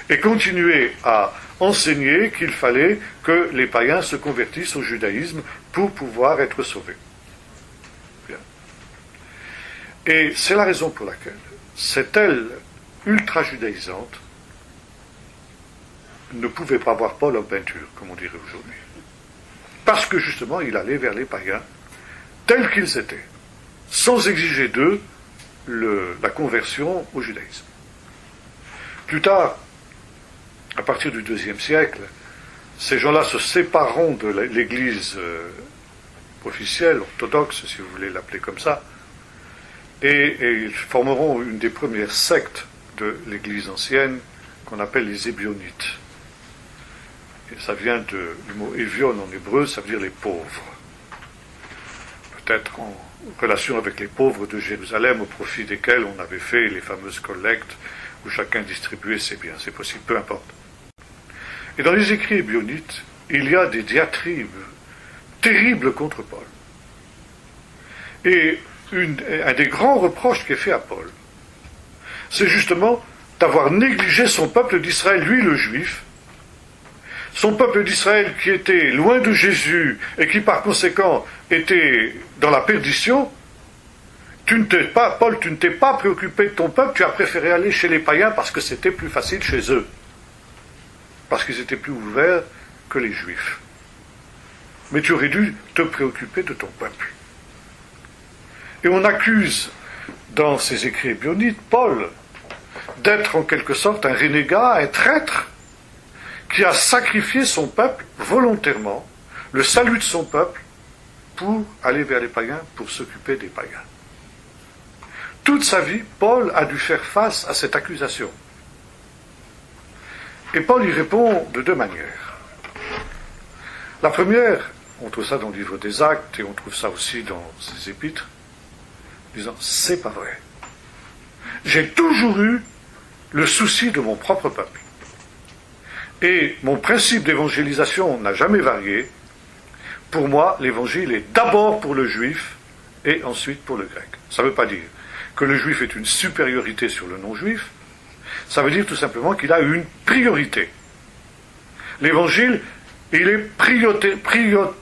Et continuait à enseigner qu'il fallait que les païens se convertissent au judaïsme pour pouvoir être sauvés. Bien. Et c'est la raison pour laquelle cette aile ultra-judaïsante ne pouvait pas voir Paul en peinture, comme on dirait aujourd'hui. Parce que justement, il allait vers les païens tels qu'ils étaient, sans exiger d'eux la conversion au judaïsme. Plus tard, à partir du IIe siècle, ces gens-là se sépareront de l'Église officielle, orthodoxe, si vous voulez l'appeler comme ça, et ils formeront une des premières sectes de l'Église ancienne, qu'on appelle les Ébionites. Et ça vient du mot évion en hébreu, ça veut dire les pauvres. Peut-être en relation avec les pauvres de Jérusalem, au profit desquels on avait fait les fameuses collectes, où chacun distribuait ses biens, c'est possible, peu importe. Et dans les écrits ébionites, il y a des diatribes terribles contre Paul. Et un des grands reproches qui est fait à Paul, c'est justement d'avoir négligé son peuple d'Israël, lui le juif, son peuple d'Israël qui était loin de Jésus et qui par conséquent était dans la perdition. Paul, tu ne t'es pas préoccupé de ton peuple, tu as préféré aller chez les païens parce que c'était plus facile chez eux. Parce qu'ils étaient plus ouverts que les juifs. Mais tu aurais dû te préoccuper de ton peuple. Et on accuse dans ces écrits ébionites Paul d'être en quelque sorte un renégat, un traître, qui a sacrifié son peuple volontairement, le salut de son peuple, pour aller vers les païens, pour s'occuper des païens. Toute sa vie, Paul a dû faire face à cette accusation. Et Paul y répond de deux manières. La première, on trouve ça dans le livre des Actes, et on trouve ça aussi dans ses épîtres, disant « c'est pas vrai ». J'ai toujours eu le souci de mon propre peuple. Et mon principe d'évangélisation n'a jamais varié. Pour moi, l'évangile est d'abord pour le juif et ensuite pour le grec. Ça ne veut pas dire que le juif est une supériorité sur le non-juif. Ça veut dire tout simplement qu'il a une priorité. L'évangile, il est prioritairement,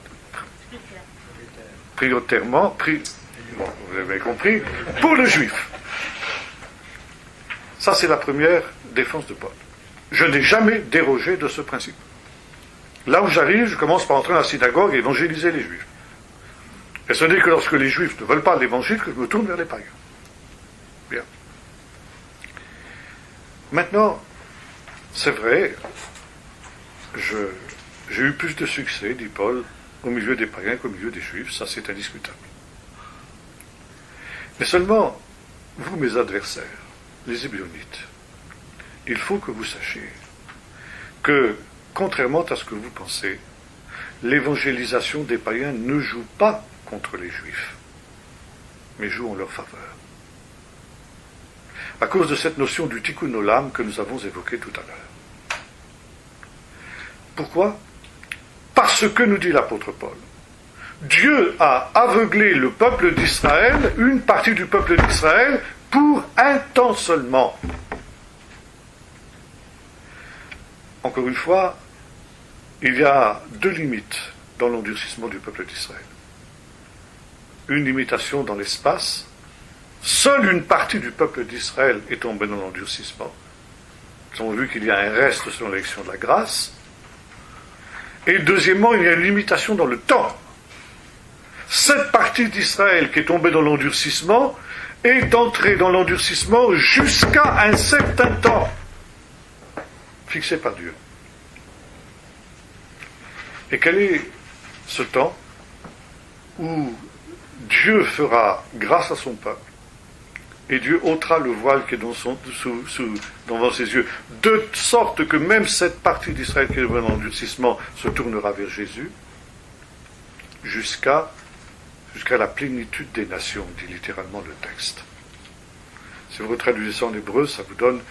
bon, vous avez compris, pour le juif. Ça, c'est la première défense de Paul. Je n'ai jamais dérogé de ce principe. Là où j'arrive, je commence par entrer dans la synagogue et évangéliser les juifs. Et ce n'est que lorsque les juifs ne veulent pas l'évangile que je me tourne vers les païens. Bien. Maintenant, c'est vrai, j'ai eu plus de succès, dit Paul, au milieu des païens qu'au milieu des juifs, ça c'est indiscutable. Mais seulement, vous mes adversaires, les Hébionites, il faut que vous sachiez que, contrairement à ce que vous pensez, l'évangélisation des païens ne joue pas contre les juifs, mais joue en leur faveur. À cause de cette notion du tikkun olam que nous avons évoquée tout à l'heure. Pourquoi ? Parce que, nous dit l'apôtre Paul, Dieu a aveuglé le peuple d'Israël, une partie du peuple d'Israël, pour un temps seulement. Encore une fois, il y a deux limites dans l'endurcissement du peuple d'Israël. Une limitation dans l'espace. Seule une partie du peuple d'Israël est tombée dans l'endurcissement. Nous avons vu qu'il y a un reste selon l'élection de la grâce. Et deuxièmement, il y a une limitation dans le temps. Cette partie d'Israël qui est tombée dans l'endurcissement est entrée dans l'endurcissement jusqu'à un certain temps fixé par Dieu. Et quel est ce temps où Dieu fera grâce à son peuple et Dieu ôtera le voile qui est devant ses yeux, de sorte que même cette partie d'Israël qui est dans l'endurcissement se tournera vers Jésus, jusqu'à la plénitude des nations, dit littéralement le texte. Si vous retraduisez ça en hébreu, ça vous donne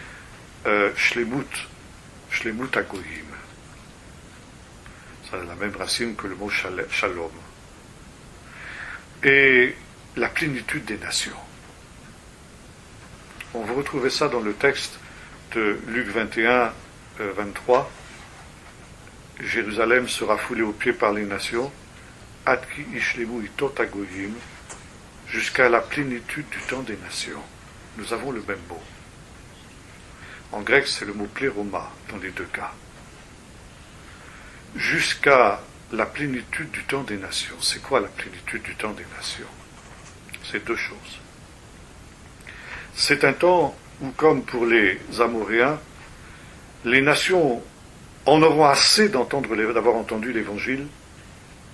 shlemut agoyim. Ça a la même racine que le mot shalom. Et la plénitude des nations. On va retrouver ça dans le texte de Luc 21, 23. Jérusalem sera foulée aux pieds par les nations, Adki ishlemu itot agoyim, jusqu'à la plénitude du temps des nations. Nous avons le même mot. En grec, c'est le mot pléroma dans les deux cas. Jusqu'à la plénitude du temps des nations. C'est quoi la plénitude du temps des nations ? C'est deux choses. C'est un temps où, comme pour les Amoréens, les nations en auront assez d'avoir entendu l'Évangile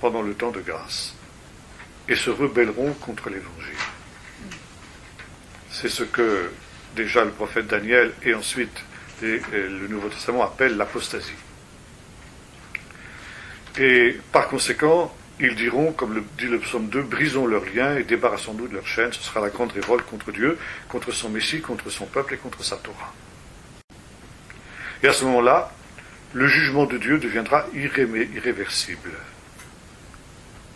pendant le temps de grâce et se rebelleront contre l'Évangile. C'est ce que déjà le prophète Daniel et ensuite le Nouveau Testament appellent l'apostasie. Et par conséquent, ils diront, comme le dit le psaume 2, brisons leurs liens et débarrassons-nous de leurs chaînes. Ce sera la grande révolte contre Dieu, contre son Messie, contre son peuple et contre sa Torah. Et à ce moment-là, le jugement de Dieu deviendra irréversible.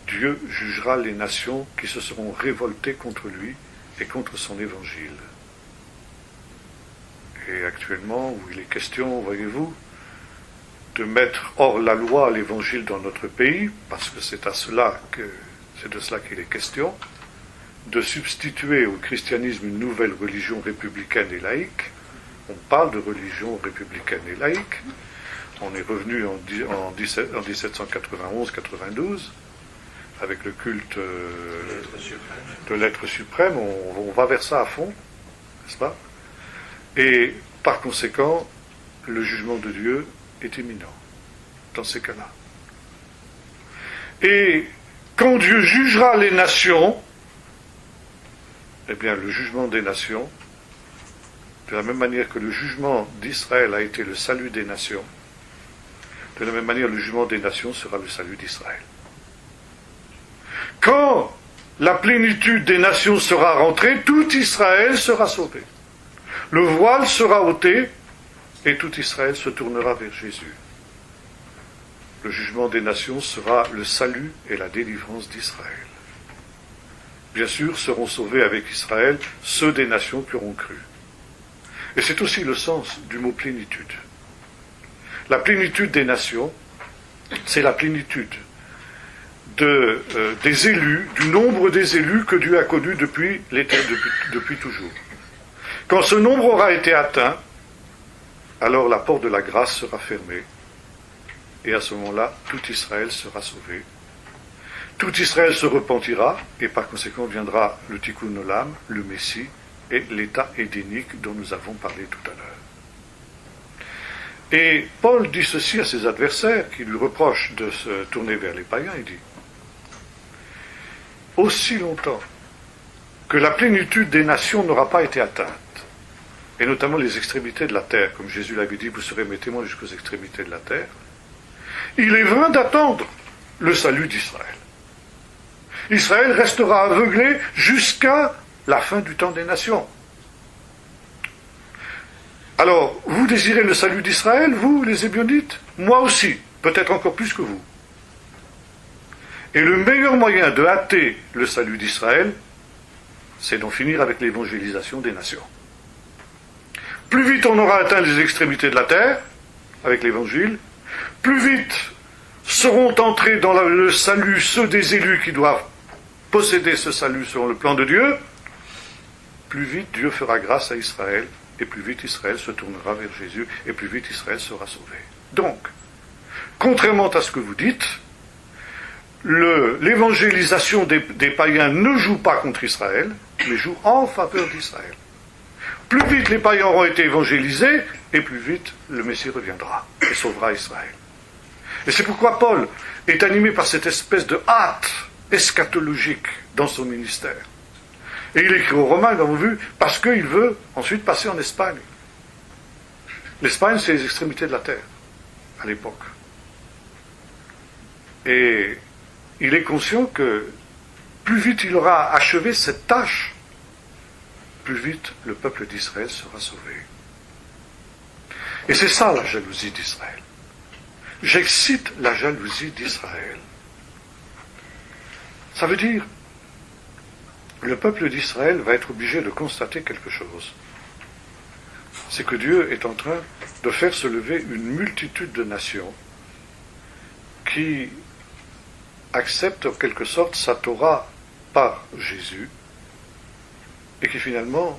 Dieu jugera les nations qui se seront révoltées contre lui et contre son évangile. Et actuellement, où il est question, voyez-vous, de mettre hors la loi l'évangile dans notre pays, parce que c'est de cela qu'il est question, de substituer au christianisme une nouvelle religion républicaine et laïque. On parle de religion républicaine et laïque. On est revenu en 1791-92 avec le culte de l'être suprême. On va vers ça à fond, n'est-ce pas ? Et par conséquent, le jugement de Dieu est imminent dans ces cas-là. Et quand Dieu jugera les nations, eh bien le jugement des nations, de la même manière que le jugement d'Israël a été le salut des nations, de la même manière le jugement des nations sera le salut d'Israël. Quand la plénitude des nations sera rentrée, tout Israël sera sauvé. Le voile sera ôté et tout Israël se tournera vers Jésus. Le jugement des nations sera le salut et la délivrance d'Israël. Bien sûr, seront sauvés avec Israël ceux des nations qui auront cru. Et c'est aussi le sens du mot plénitude. La plénitude des nations, c'est la plénitude des élus, du nombre des élus que Dieu a connus depuis toujours. Quand ce nombre aura été atteint, alors la porte de la grâce sera fermée, et à ce moment-là, tout Israël sera sauvé. Tout Israël se repentira, et par conséquent viendra le Tikkun Olam, le Messie, et l'état édénique dont nous avons parlé tout à l'heure. Et Paul dit ceci à ses adversaires, qui lui reprochent de se tourner vers les païens, il dit « Aussi longtemps que la plénitude des nations n'aura pas été atteinte, et notamment les extrémités de la terre, comme Jésus l'avait dit, vous serez mes témoins jusqu'aux extrémités de la terre, il est vain d'attendre le salut d'Israël. Israël restera aveuglé jusqu'à la fin du temps des nations. Alors, vous désirez le salut d'Israël, vous, les Hébionites? Moi aussi, peut-être encore plus que vous. Et le meilleur moyen de hâter le salut d'Israël, c'est d'en finir avec l'évangélisation des nations. Plus vite on aura atteint les extrémités de la terre, avec l'évangile, plus vite seront entrés dans le salut ceux des élus qui doivent posséder ce salut selon le plan de Dieu, plus vite Dieu fera grâce à Israël, et plus vite Israël se tournera vers Jésus, et plus vite Israël sera sauvé. Donc, contrairement à ce que vous dites, l'évangélisation des païens ne joue pas contre Israël, mais joue en faveur d'Israël. Plus vite les païens auront été évangélisés, et plus vite le Messie reviendra et sauvera Israël. Et c'est pourquoi Paul est animé par cette espèce de hâte eschatologique dans son ministère. Et il écrit aux Romains, nous l'avons vu, parce qu'il veut ensuite passer en Espagne. L'Espagne, c'est les extrémités de la terre, à l'époque. Et il est conscient que plus vite il aura achevé cette tâche, plus vite le peuple d'Israël sera sauvé. Et c'est ça la jalousie d'Israël. J'excite la jalousie d'Israël. Ça veut dire, le peuple d'Israël va être obligé de constater quelque chose. C'est que Dieu est en train de faire se lever une multitude de nations qui acceptent en quelque sorte sa Torah par Jésus et qui finalement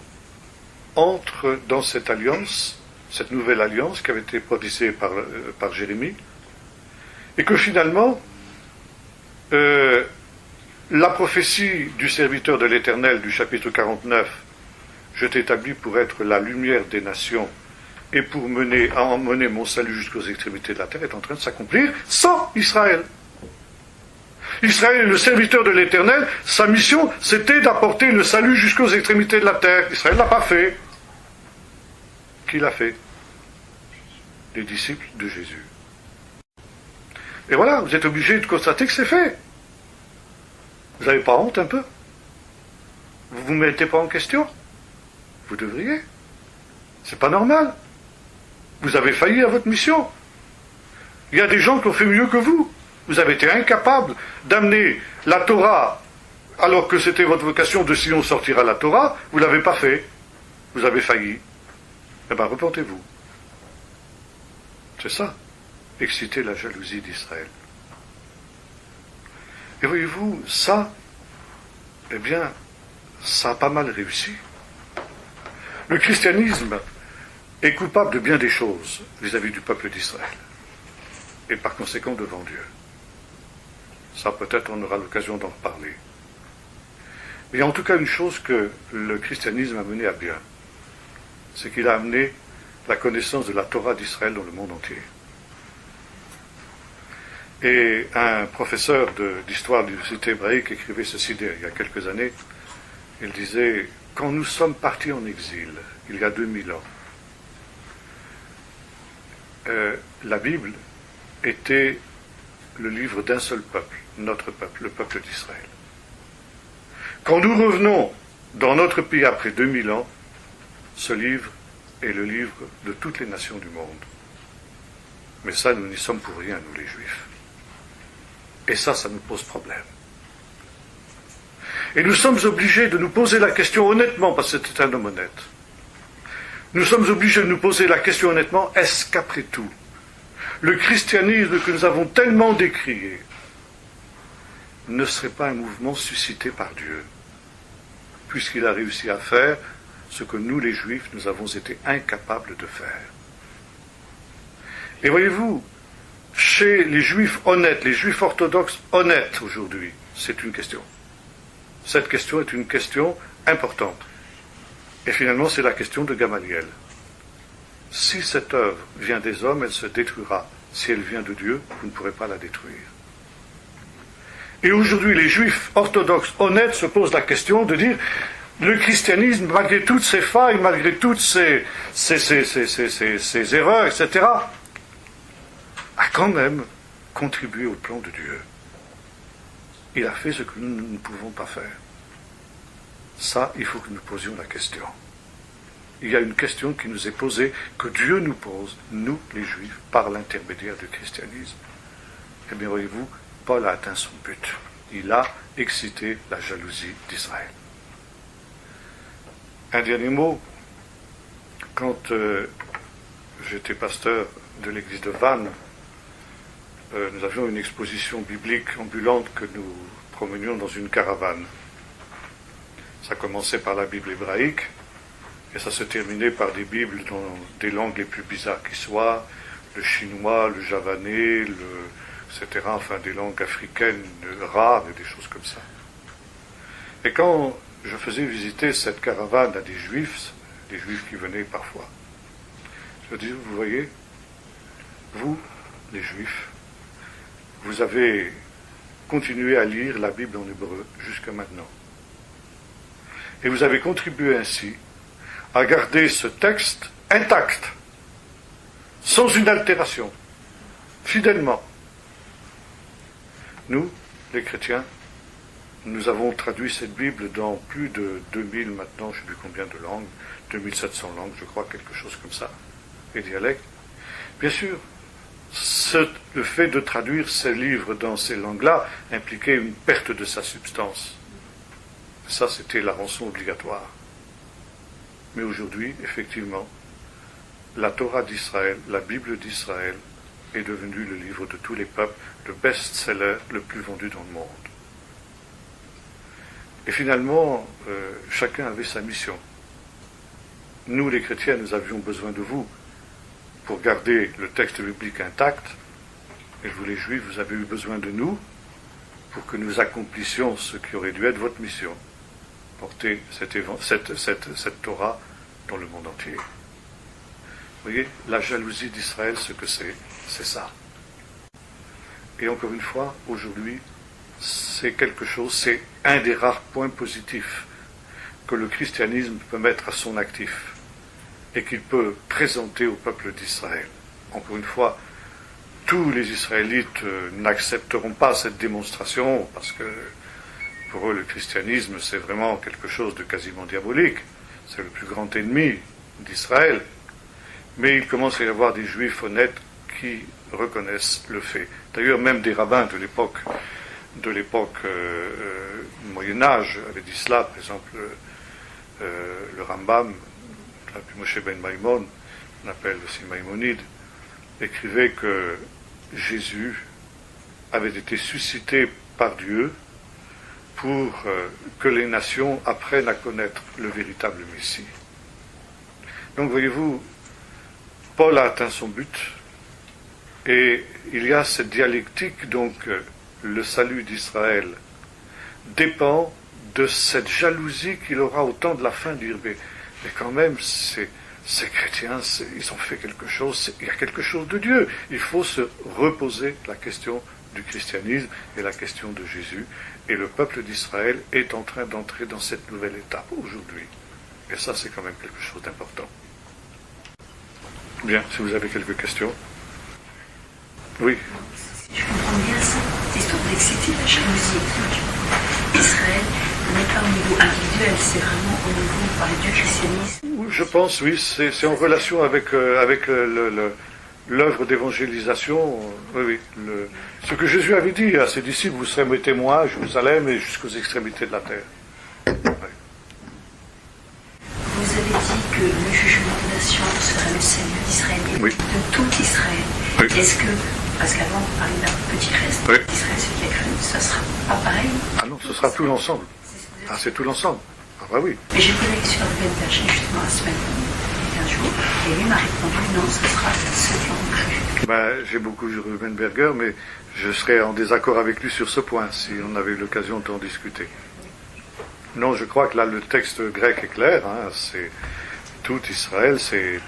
entrent dans cette alliance, cette nouvelle alliance qui avait été prophétisée par Jérémie, et que finalement la prophétie du serviteur de l'Éternel du chapitre 49, je t'établis pour être la lumière des nations et pour emmener mon salut jusqu'aux extrémités de la terre, est en train de s'accomplir sans Israël. Israël est le serviteur de l'Éternel, sa mission c'était d'apporter le salut jusqu'aux extrémités de la terre. Israël ne l'a pas fait. Qui l'a fait? Les disciples de Jésus. Et voilà, vous êtes obligés de constater que c'est fait. Vous n'avez pas honte un peu? Vous ne vous mettez pas en question? Vous devriez. C'est pas normal. Vous avez failli à votre mission. Il y a des gens qui ont fait mieux que vous. Vous avez été incapable d'amener la Torah, alors que c'était votre vocation de Sion sortira la Torah, vous ne l'avez pas fait. Vous avez failli. Eh bien, repentez-vous. C'est ça, exciter la jalousie d'Israël. Et voyez-vous, ça, eh bien, ça a pas mal réussi. Le christianisme est coupable de bien des choses vis-à-vis du peuple d'Israël, et par conséquent devant Dieu. Ça, peut-être, on aura l'occasion d'en reparler. Mais il y a en tout cas une chose que le christianisme a mené à bien, c'est qu'il a amené la connaissance de la Torah d'Israël dans le monde entier. Et un professeur d'histoire de l'université hébraïque écrivait ceci il y a quelques années. Il disait, quand nous sommes partis en exil, il y a 2000 ans, la Bible était le livre d'un seul peuple, notre peuple, le peuple d'Israël. Quand nous revenons dans notre pays après 2000 ans, ce livre est le livre de toutes les nations du monde. Mais ça, nous n'y sommes pour rien, nous les Juifs. Et ça nous pose problème. Et nous sommes obligés de nous poser la question honnêtement, parce que c'est un homme honnête. Nous sommes obligés de nous poser la question honnêtement, est-ce qu'après tout, le christianisme que nous avons tellement décrié ne serait pas un mouvement suscité par Dieu, puisqu'il a réussi à faire ce que nous, les Juifs, nous avons été incapables de faire. Et voyez-vous, chez les Juifs honnêtes, les Juifs orthodoxes honnêtes aujourd'hui, c'est une question. Cette question est une question importante. Et finalement, c'est la question de Gamaliel. Si cette œuvre vient des hommes, elle se détruira. Si elle vient de Dieu, vous ne pourrez pas la détruire. Et aujourd'hui, les Juifs orthodoxes honnêtes se posent la question de dire le christianisme, malgré toutes ses failles, malgré toutes ses erreurs, etc., a quand même contribué au plan de Dieu. Il a fait ce que nous ne pouvons pas faire. Ça, il faut que nous posions la question. Il y a une question qui nous est posée, que Dieu nous pose, nous les Juifs, par l'intermédiaire du christianisme. Eh bien, voyez-vous, Paul a atteint son but. Il a excité la jalousie d'Israël. Un dernier mot. Quand j'étais pasteur de l'église de Vannes, nous avions une exposition biblique ambulante que nous promenions dans une caravane. Ça commençait par la Bible hébraïque, et ça se terminait par des Bibles dans des langues les plus bizarres qui soient, le chinois, le javanais, etc., enfin des langues africaines rares et des choses comme ça. Et quand je faisais visiter cette caravane à des Juifs qui venaient parfois, je disais, vous voyez, vous, les Juifs, vous avez continué à lire la Bible en hébreu jusqu'à maintenant. Et vous avez contribué ainsi à garder ce texte intact, sans une altération, fidèlement. Nous, les chrétiens, nous avons traduit cette Bible dans plus de 2000 maintenant, je ne sais plus combien de langues, 2700 langues, je crois, quelque chose comme ça, et dialectes. Bien sûr, le fait de traduire ces livres dans ces langues-là impliquait une perte de sa substance. Ça, c'était la rançon obligatoire. Mais aujourd'hui, effectivement, la Torah d'Israël, la Bible d'Israël, est devenue le livre de tous les peuples, le best-seller le plus vendu dans le monde. Et finalement, chacun avait sa mission. Nous, les chrétiens, nous avions besoin de vous pour garder le texte biblique intact, et vous, les Juifs, vous avez eu besoin de nous pour que nous accomplissions ce qui aurait dû être votre mission, porter cette Torah dans le monde entier. Vous voyez, la jalousie d'Israël, ce que c'est ça. Et encore une fois, aujourd'hui, c'est quelque chose, c'est un des rares points positifs que le christianisme peut mettre à son actif et qu'il peut présenter au peuple d'Israël. Encore une fois, tous les Israélites n'accepteront pas cette démonstration parce que pour eux le christianisme c'est vraiment quelque chose de quasiment diabolique, c'est le plus grand ennemi d'Israël, mais il commence à y avoir des juifs honnêtes qui reconnaissent le fait. D'ailleurs même des rabbins de l'époque Moyen-Âge avaient dit cela, par exemple le Rambam, Rabbi Moshe ben Maimon, on appelle aussi Maïmonide, écrivait que Jésus avait été suscité par Dieu pour que les nations apprennent à connaître le véritable Messie. Donc voyez-vous, Paul a atteint son but, et il y a cette dialectique, donc le salut d'Israël dépend de cette jalousie qu'il aura au temps de la fin, dire mais quand même ces chrétiens, ils ont fait quelque chose, il y a quelque chose de Dieu. Il faut se reposer la question du christianisme et la question de Jésus. Et le peuple d'Israël est en train d'entrer dans cette nouvelle étape aujourd'hui. Et ça, c'est quand même quelque chose d'important. Bien, si vous avez quelques questions. Oui. Si je comprends bien ça, l'histoire d'exciter la jalousie d'Israël n'est pas niveau individuel, c'est vraiment au niveau du christianisme. Je pense, oui, c'est en relation avec l'œuvre d'évangélisation. Oui, oui. Ce que Jésus avait dit à ses disciples, vous serez mes témoins à Jérusalem et jusqu'aux extrémités de la terre. Oui. Vous avez dit que le jugement des nations serait le salut d'Israël et oui. de tout Israël. Oui. Est-ce que, parce qu'avant on parlait d'un petit reste oui. d'Israël, ce qui a cru, ça sera pas pareil? Ah non, ce sera tout l'ensemble. Ah, c'est tout l'ensemble. Ah bah oui. Mais j'ai posé la question à Ruben Berger justement la semaine dernière, 15 jours, et lui m'a répondu non, ce sera ceux qui ont cru. Ben, j'ai beaucoup lu Ruben Berger, mais je serais en désaccord avec lui sur ce point, si on avait eu l'occasion d'en discuter. Non, je crois que là, le texte grec est clair, hein, c'est tout Israël, c'est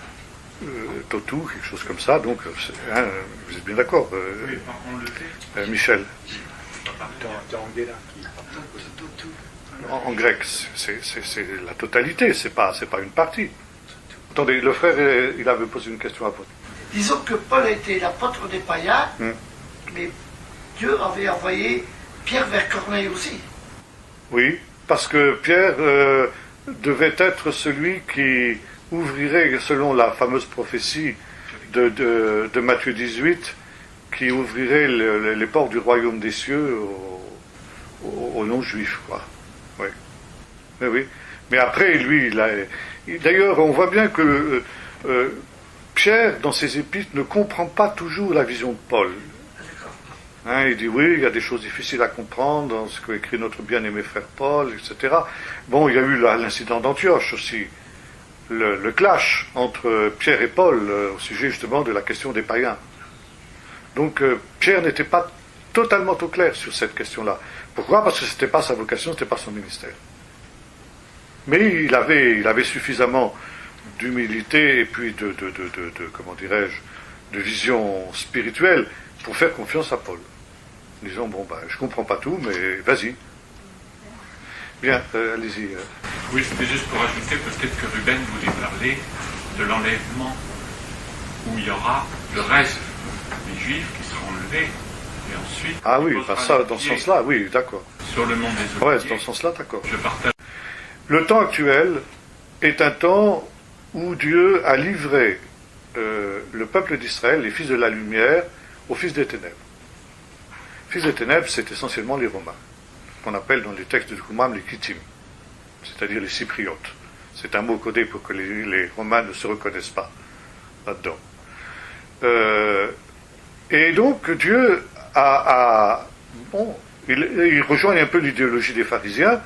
Totu, quelque chose comme ça, donc, hein, vous êtes bien d'accord, Michel? En grec, c'est la totalité, c'est pas une partie. Attendez, le frère, il avait posé une question à vous. Disons que Paul était l'apôtre des païens, mais Dieu avait envoyé Pierre vers Corneille aussi. Oui, parce que Pierre devait être celui qui ouvrirait, selon la fameuse prophétie de Matthieu 18, qui ouvrirait les portes du royaume des cieux aux non-juifs, quoi. Oui. Mais oui. Mais après, lui, d'ailleurs, on voit bien que Pierre, dans ses épîtres, ne comprend pas toujours la vision de Paul. Hein, il dit oui, il y a des choses difficiles à comprendre dans ce qu'écrit notre bien-aimé frère Paul, etc. Bon, il y a eu l'incident d'Antioche aussi, le clash entre Pierre et Paul au sujet justement de la question des païens. Donc Pierre n'était pas totalement au clair sur cette question-là. Pourquoi? Parce que ce n'était pas sa vocation, ce n'était pas son ministère. Mais il avait suffisamment d'humilité et puis de comment dirais-je, de vision spirituelle pour faire confiance à Paul. Disons, bon, je comprends pas tout, mais vas-y. Bien, allez-y. Oui, c'était juste pour ajouter, peut-être que Ruben voulait parler de l'enlèvement, où il y aura le reste des Juifs qui seront enlevés, et ensuite... Ah oui, ça, dans ce sens-là, oui, d'accord. Sur le mont des Oliviers. Oliviers. Ouais, dans ce sens-là, d'accord. Je partage. Le temps actuel est un temps où Dieu a livré le peuple d'Israël, les fils de la lumière, aux fils des ténèbres. Fils des ténèbres, c'est essentiellement les Romains, qu'on appelle dans les textes du Qumran les Kittim, c'est-à-dire les Cypriotes. C'est un mot codé pour que les Romains ne se reconnaissent pas là-dedans. Et donc Dieu il rejoint un peu l'idéologie des pharisiens,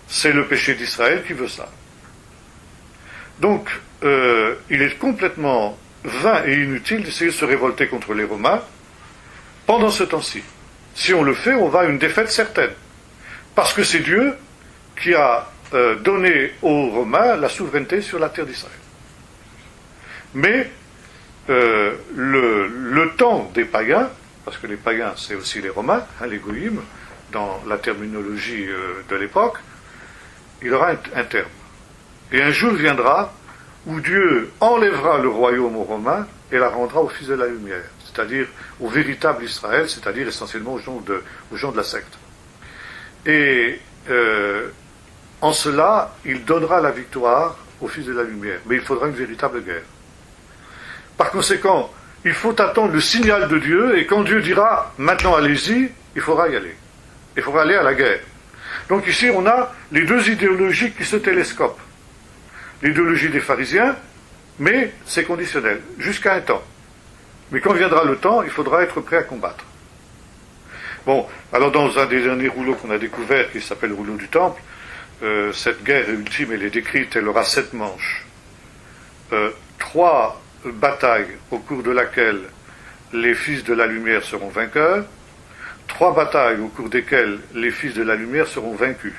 c'est le péché d'Israël qui veut ça. Donc, il est complètement vain et inutile d'essayer de se révolter contre les Romains pendant ce temps-ci. Si on le fait, on va à une défaite certaine. Parce que c'est Dieu qui a donné aux Romains la souveraineté sur la terre d'Israël. Mais le temps des païens, parce que les païens c'est aussi les Romains, les goïms, dans la terminologie de l'époque, il aura un terme. Et un jour viendra où Dieu enlèvera le royaume aux Romains et la rendra aux fils de la lumière, c'est-à-dire au véritable Israël, c'est-à-dire essentiellement aux gens de la secte. Et en cela, il donnera la victoire aux fils de la lumière. Mais il faudra une véritable guerre. Par conséquent, il faut attendre le signal de Dieu, et quand Dieu dira « maintenant allez-y », il faudra y aller. Il faudra aller à la guerre. Donc ici, on a les deux idéologies qui se télescopent. L'idéologie des pharisiens, mais c'est conditionnel, jusqu'à un temps. Mais quand viendra le temps, il faudra être prêt à combattre. Bon, alors dans un des derniers rouleaux qu'on a découvert, qui s'appelle le rouleau du Temple, cette guerre ultime, elle est décrite, elle aura 7 manches. 3 batailles au cours de laquelle les fils de la lumière seront vainqueurs, 3 batailles au cours desquelles les fils de la lumière seront vaincus.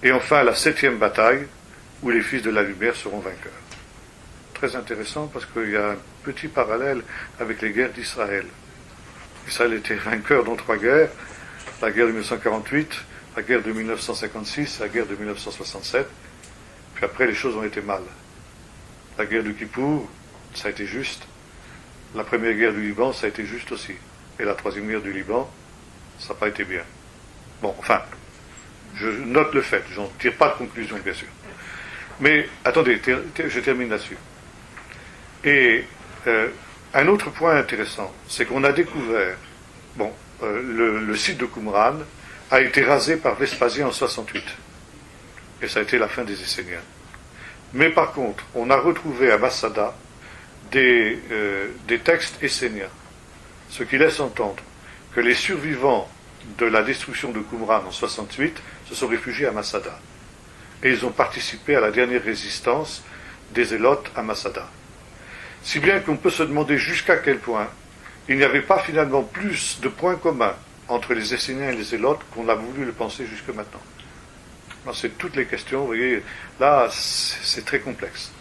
Et enfin la 7e bataille, où les fils de la lumière seront vainqueurs. Très intéressant parce qu'il y a un petit parallèle avec les guerres d'Israël. Israël était vainqueur dans 3 guerres, la guerre de 1948, la guerre de 1956, la guerre de 1967, puis après les choses ont été mal. La guerre du Kippour, ça a été juste. La première guerre du Liban, ça a été juste aussi. Et la 3e guerre du Liban, ça n'a pas été bien. Bon, enfin, Je note le fait, j'en tire pas de conclusion, bien sûr. Mais attendez, je termine là-dessus. Et un autre point intéressant, c'est qu'on a découvert, le site de Qumran a été rasé par Vespasien en 68. Et ça a été la fin des Esséniens. Mais par contre, on a retrouvé à Masada des textes esséniens, ce qui laisse entendre que les survivants de la destruction de Qumran en 68 se sont réfugiés à Masada. Et ils ont participé à la dernière résistance des Zélotes à Masada. Si bien qu'on peut se demander jusqu'à quel point il n'y avait pas finalement plus de points communs entre les Esséniens et les Zélotes qu'on a voulu le penser jusque maintenant. C'est toutes les questions, vous voyez, là c'est très complexe.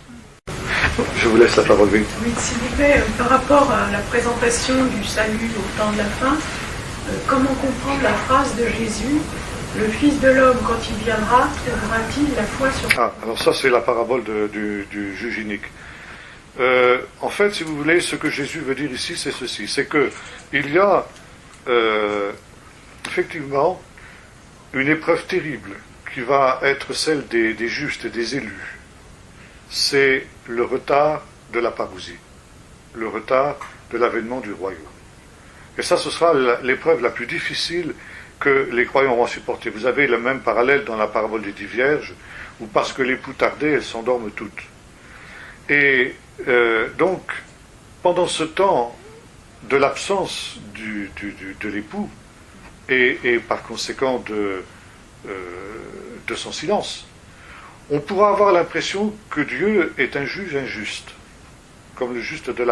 Je vous laisse la parole. Oui, s'il vous plaît, par rapport à la présentation du salut au temps de la fin, comment comprendre la phrase de Jésus, le Fils de l'homme, quand il viendra, trouvera-t-il la foi sur... Alors ça c'est la parabole du juge inique. En fait, si vous voulez, ce que Jésus veut dire ici, c'est ceci, c'est que il y a effectivement une épreuve terrible qui va être celle des justes et des élus. C'est le retard de la parousie, le retard de l'avènement du royaume. Et ça, ce sera l'épreuve la plus difficile que les croyants vont supporter. Vous avez le même parallèle dans la parabole des 10 vierges, où parce que l'époux tardait, elles s'endorment toutes. Et donc, pendant ce temps de l'absence de l'époux, et par conséquent de son silence, on pourra avoir l'impression que Dieu est un juge injuste, comme le juge de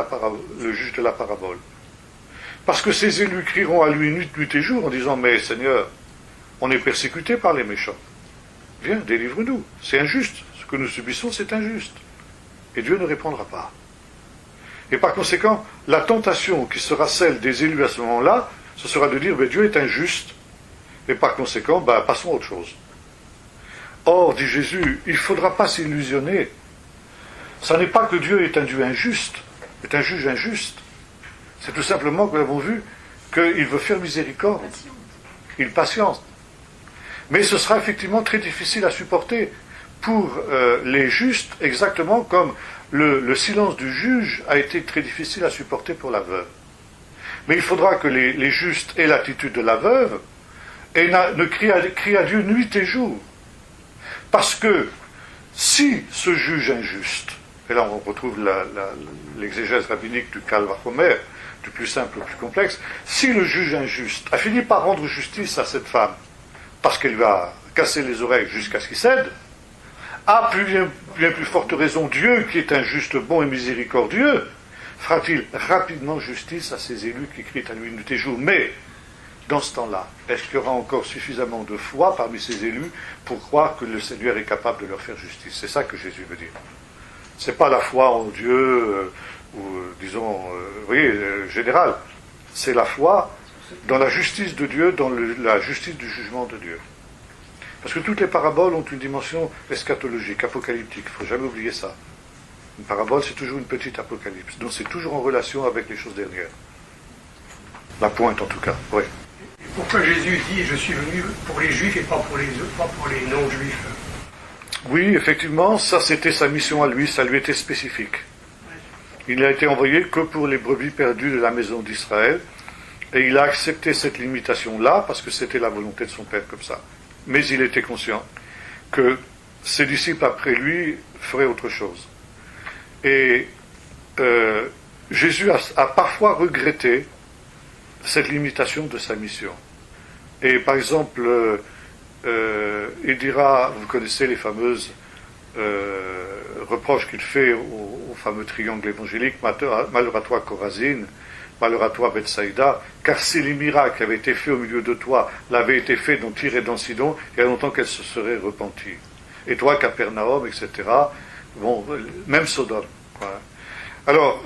la parabole. Parce que ces élus crieront à lui nuit et jour en disant « Mais Seigneur, on est persécuté par les méchants. Viens, délivre-nous. C'est injuste. Ce que nous subissons, c'est injuste. » Et Dieu ne répondra pas. Et par conséquent, la tentation qui sera celle des élus à ce moment-là, ce sera de dire « Dieu est injuste. » Et par conséquent, passons à autre chose. Or, dit Jésus, il ne faudra pas s'illusionner. Ce n'est pas que Dieu est un Dieu injuste, est un juge injuste. C'est tout simplement que nous avons vu qu'il veut faire miséricorde. Il patiente. Mais ce sera effectivement très difficile à supporter pour les justes, exactement comme le silence du juge a été très difficile à supporter pour la veuve. Mais il faudra que les justes aient l'attitude de la veuve et ne crient à Dieu nuit et jour. Parce que si ce juge injuste, et là on retrouve l'exégèse rabbinique du Kal Vachomer, du plus simple au plus complexe, si le juge injuste a fini par rendre justice à cette femme, parce qu'elle va casser les oreilles jusqu'à ce qu'il cède, à bien plus forte raison, Dieu, qui est un juste bon et miséricordieux, fera-t-il rapidement justice à ces élus qui crient à lui nuit et jour. Mais, dans ce temps-là, est-ce qu'il y aura encore suffisamment de foi parmi ces élus pour croire que le Seigneur est capable de leur faire justice? C'est ça que Jésus veut dire. Ce n'est pas la foi en Dieu, générale. C'est la foi dans la justice de Dieu, dans la justice du jugement de Dieu. Parce que toutes les paraboles ont une dimension eschatologique, apocalyptique. Il ne faut jamais oublier ça. Une parabole, c'est toujours une petite apocalypse. Donc c'est toujours en relation avec les choses dernières. La pointe, en tout cas. Oui. Pourquoi Jésus dit « Je suis venu pour les Juifs et pas pour les non-Juifs » Oui, effectivement, ça c'était sa mission à lui, ça lui était spécifique. Il n'a été envoyé que pour les brebis perdues de la maison d'Israël, et il a accepté cette limitation-là parce que c'était la volonté de son Père comme ça. Mais il était conscient que ses disciples après lui feraient autre chose. Et Jésus a parfois regretté cette limitation de sa mission. Et par exemple, il dira, vous connaissez les fameuses reproches qu'il fait au fameux triangle évangélique, malheur à toi Chorazine, malheur à toi Bethsaïda, car si les miracles qui avaient été faits au milieu de toi l'avaient été faits dans Tyr et dans Sidon, il y a longtemps qu'elle se serait repentie. Et toi, Capernaum, etc., bon, même Sodome. Voilà. Alors,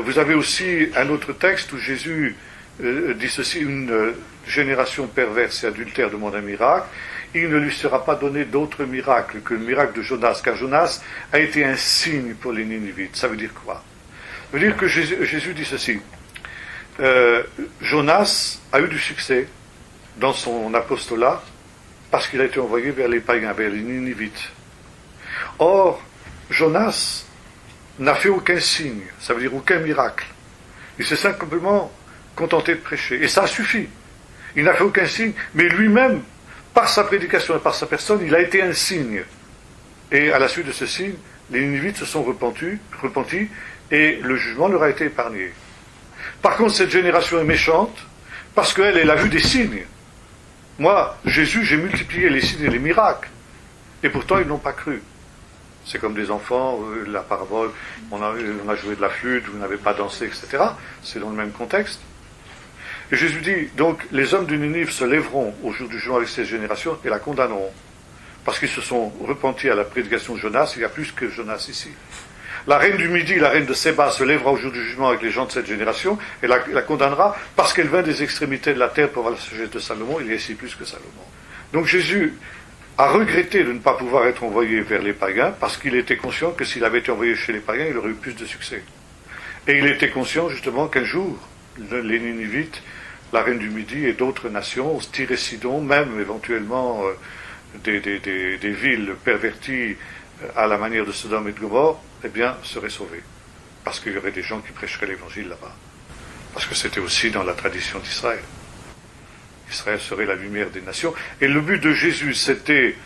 vous avez aussi un autre texte où Jésus dit ceci, une génération perverse et adultère demande un miracle, il ne lui sera pas donné d'autre miracle que le miracle de Jonas, car Jonas a été un signe pour les Ninivites. Ça veut dire quoi? Ça veut dire que Jésus dit ceci, Jonas a eu du succès dans son apostolat, parce qu'il a été envoyé vers les païens, vers les Ninivites. Or, Jonas n'a fait aucun signe, ça veut dire aucun miracle. Il s'est simplement contenté de prêcher. Et ça suffit. Il n'a fait aucun signe, mais lui-même, par sa prédication et par sa personne, il a été un signe. Et à la suite de ce signe, les Ninivites se sont repentis et le jugement leur a été épargné. Par contre, cette génération est méchante parce qu'elle, elle a vu des signes. Moi, Jésus, j'ai multiplié les signes et les miracles. Et pourtant, ils n'ont pas cru. C'est comme des enfants, la parabole, on a joué de la flûte, vous n'avez pas dansé, etc. C'est dans le même contexte. Et Jésus dit, donc, les hommes de Ninive se lèveront au jour du jugement avec cette génération et la condamneront. Parce qu'ils se sont repentis à la prédication de Jonas, il y a plus que Jonas ici. La reine du Midi, la reine de Séba, se lèvera au jour du jugement avec les gens de cette génération et la condamnera parce qu'elle vint des extrémités de la terre pour voir la sagesse de Salomon. Il y a ici plus que Salomon. Donc Jésus a regretté de ne pas pouvoir être envoyé vers les païens parce qu'il était conscient que s'il avait été envoyé chez les païens, il aurait eu plus de succès. Et il était conscient justement qu'un jour, les Ninivites, la reine du Midi et d'autres nations, Tyr et Sidon, même éventuellement des villes perverties à la manière de Sodome et de Gomorrhe, eh bien, seraient sauvés. Parce qu'il y aurait des gens qui prêcheraient l'évangile là-bas. Parce que c'était aussi dans la tradition d'Israël. Israël serait la lumière des nations. Et le but de Jésus, c'était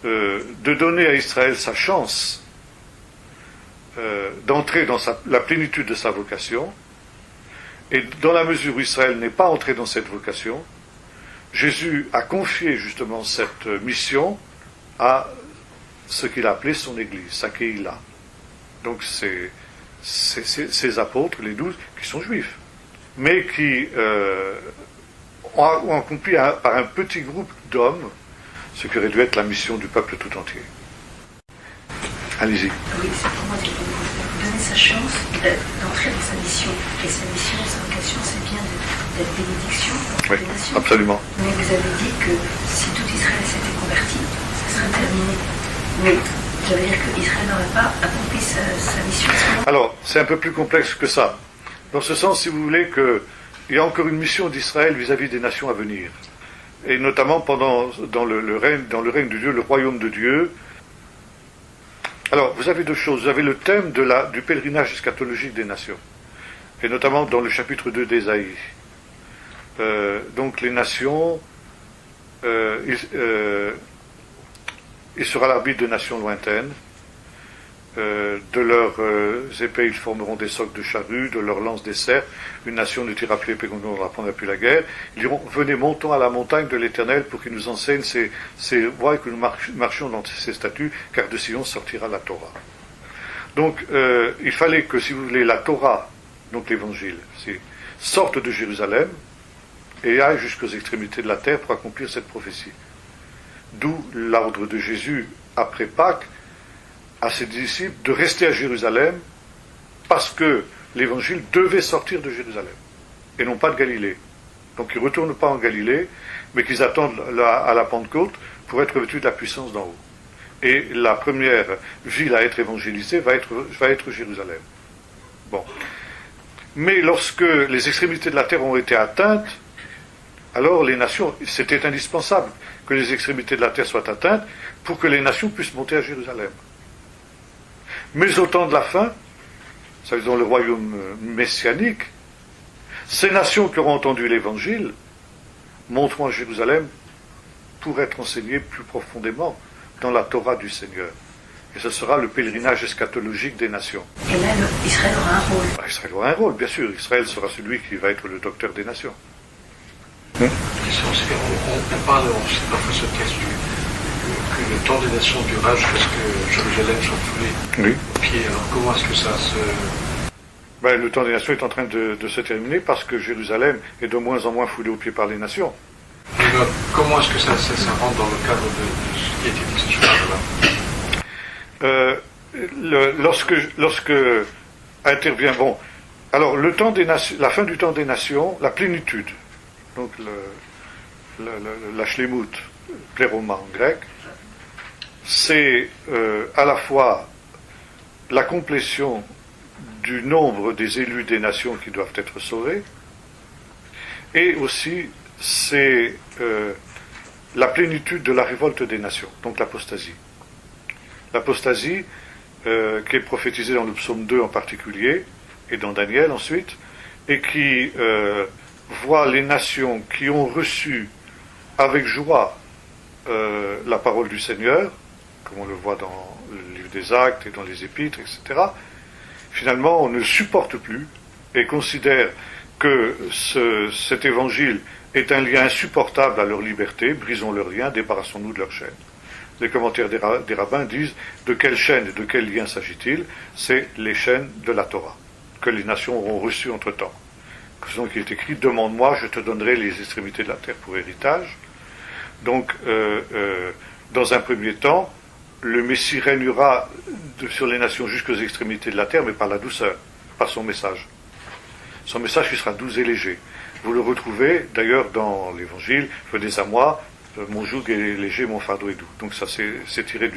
de donner à Israël sa chance d'entrer dans la plénitude de sa vocation. Et dans la mesure où Israël n'est pas entré dans cette vocation, Jésus a confié justement cette mission à ce qu'il a appelé son Église, sa Keïla. Donc c'est ces apôtres, les 12, qui sont juifs, mais qui ont accompli par un petit groupe d'hommes ce qui aurait dû être la mission du peuple tout entier. Allez-y. Oui, c'est pour moi de donner sa chance d'entrer dans sa mission. Et sa mission, sa vocation, c'est bien d'être bénédiction pour les nations. Absolument. Mais vous avez dit que si tout Israël s'était converti, ça serait terminé. Mais ça veut dire qu'Israël n'aurait pas accompli sa mission. Alors, c'est un peu plus complexe que ça. Dans ce sens, si vous voulez, qu'il y a encore une mission d'Israël vis-à-vis des nations à venir. Et notamment dans le règne de Dieu, le royaume de Dieu. Alors, vous avez deux choses. Vous avez le thème du pèlerinage eschatologique des nations. Et notamment dans le chapitre 2 d'Ésaïe. Donc les nations, il sera l'arbitre de nations lointaines. De leurs épées, ils formeront des socs de charrues, de leurs lances des cerfs. Une nation ne tirera plus l'épée contre nous, on ne reprendra plus la guerre. Ils diront, venez, montons à la montagne de l'Éternel pour qu'il nous enseigne ses voies et que nous marchions dans ses statuts, car de Sion sortira la Torah. Donc, il fallait que, si vous voulez, la Torah, donc l'Évangile, sorte de Jérusalem et aille jusqu'aux extrémités de la terre pour accomplir cette prophétie. D'où l'ordre de Jésus, après Pâques, à ses disciples de rester à Jérusalem parce que l'évangile devait sortir de Jérusalem et non pas de Galilée. Donc ils ne retournent pas en Galilée, mais qu'ils attendent à la Pentecôte pour être revêtus de la puissance d'en haut. Et la première ville à être évangélisée va être Jérusalem. Bon. Mais lorsque les extrémités de la terre ont été atteintes, alors les nations, c'était indispensable que les extrémités de la terre soient atteintes pour que les nations puissent monter à Jérusalem. Mais au temps de la fin, ça veut dire dans le royaume messianique, ces nations qui auront entendu l'évangile monteront à Jérusalem pour être enseignées plus profondément dans la Torah du Seigneur. Et ce sera le pèlerinage eschatologique des nations. Et là, Israël aura un rôle. Israël aura un rôle, bien sûr. Israël sera celui qui va être le docteur des nations. On parle, c'est parfois ce texte que le temps des nations durera jusqu'à ce que Jérusalem soit foulée aux pieds. Alors comment est-ce que ça se... Le temps des nations est en train de se terminer parce que Jérusalem est de moins en moins foulée aux pieds par les nations. Et donc, comment est-ce que ça rentre dans le cadre de ce qui a été dit ce soir-là lorsque intervient... Bon, alors le temps des nations, la fin du temps des nations, la plénitude, donc la shlemut, pléroma en grec, c'est à la fois la complétion du nombre des élus des nations qui doivent être sauvés, et aussi c'est la plénitude de la révolte des nations, donc l'apostasie. L'apostasie, qui est prophétisée dans le psaume 2 en particulier, et dans Daniel ensuite, et qui voit les nations qui ont reçu avec joie la parole du Seigneur, comme on le voit dans le livre des Actes et dans les Épîtres, etc., finalement on ne supporte plus et considère que cet évangile est un lien insupportable à leur liberté, brisons leur lien, débarrassons-nous de leur chaîne. Les commentaires des rabbins disent de quelle chaîne et de quel lien s'agit-il? C'est les chaînes de la Torah, que les nations auront reçues entre-temps. Donc il est écrit, demande-moi, je te donnerai les extrémités de la terre pour héritage. Donc, dans un premier temps, le Messie régnera sur les nations jusqu'aux extrémités de la terre, mais par la douceur, par son message. Son message qui sera doux et léger. Vous le retrouvez d'ailleurs dans l'Évangile, venez à moi, mon joug est léger, mon fardeau est doux. Donc ça c'est tiré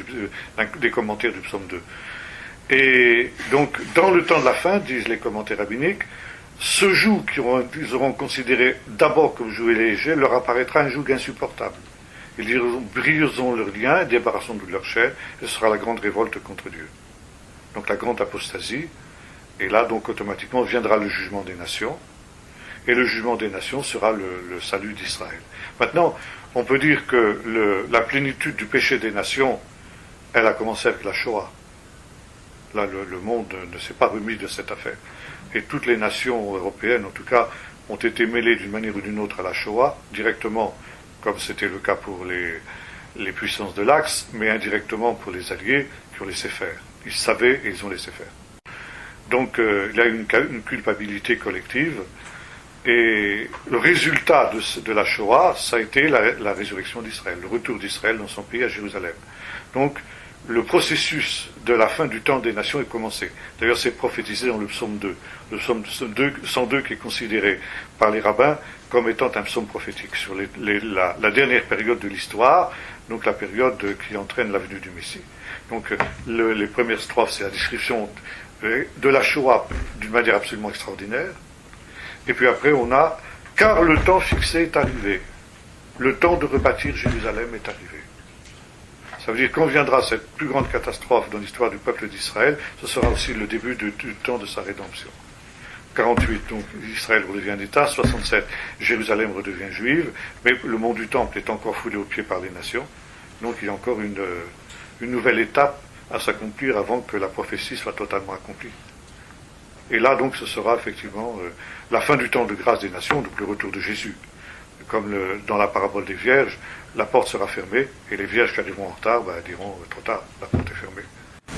des commentaires du psaume 2. Et donc, dans le temps de la fin, disent les commentaires rabbiniques, ce joug qu'ils auront considéré d'abord comme joug léger, leur apparaîtra un joug insupportable. Ils diront, brisons leurs liens, débarrassons-nous de leur chaîne, et ce sera la grande révolte contre Dieu. Donc la grande apostasie, et là donc automatiquement viendra le jugement des nations, et le jugement des nations sera le salut d'Israël. Maintenant, on peut dire que la plénitude du péché des nations, elle a commencé avec la Shoah. Là, le monde ne s'est pas remis de cette affaire. Et toutes les nations européennes, en tout cas, ont été mêlées d'une manière ou d'une autre à la Shoah, directement, comme c'était le cas pour les puissances de l'Axe, mais indirectement pour les Alliés qui ont laissé faire. Ils savaient et ils ont laissé faire. Donc, il y a une culpabilité collective, et le résultat de la Shoah, ça a été la résurrection d'Israël, le retour d'Israël dans son pays à Jérusalem. Donc, le processus de la fin du temps des nations est commencé. D'ailleurs, c'est prophétisé dans le psaume 2. Le psaume 102 qui est considéré par les rabbins comme étant un psaume prophétique sur la dernière période de l'histoire, donc la période qui entraîne la venue du Messie. Donc, les premières strophes, c'est la description de la Shoah d'une manière absolument extraordinaire. Et puis après, on a « Car le temps fixé est arrivé. Le temps de rebâtir Jérusalem est arrivé. » Ça veut dire quand viendra cette plus grande catastrophe dans l'histoire du peuple d'Israël, ce sera aussi le début du temps de sa rédemption. 48, donc Israël redevient un État. 67, Jérusalem redevient juive, mais le mont du Temple est encore foulé aux pieds par les nations. Donc il y a encore une nouvelle étape à s'accomplir avant que la prophétie soit totalement accomplie. Et là, donc, ce sera effectivement la fin du temps de grâce des nations, donc le retour de Jésus. Comme dans la parabole des vierges, la porte sera fermée, et les vierges qui arriveront en retard diront trop tard, la porte est fermée.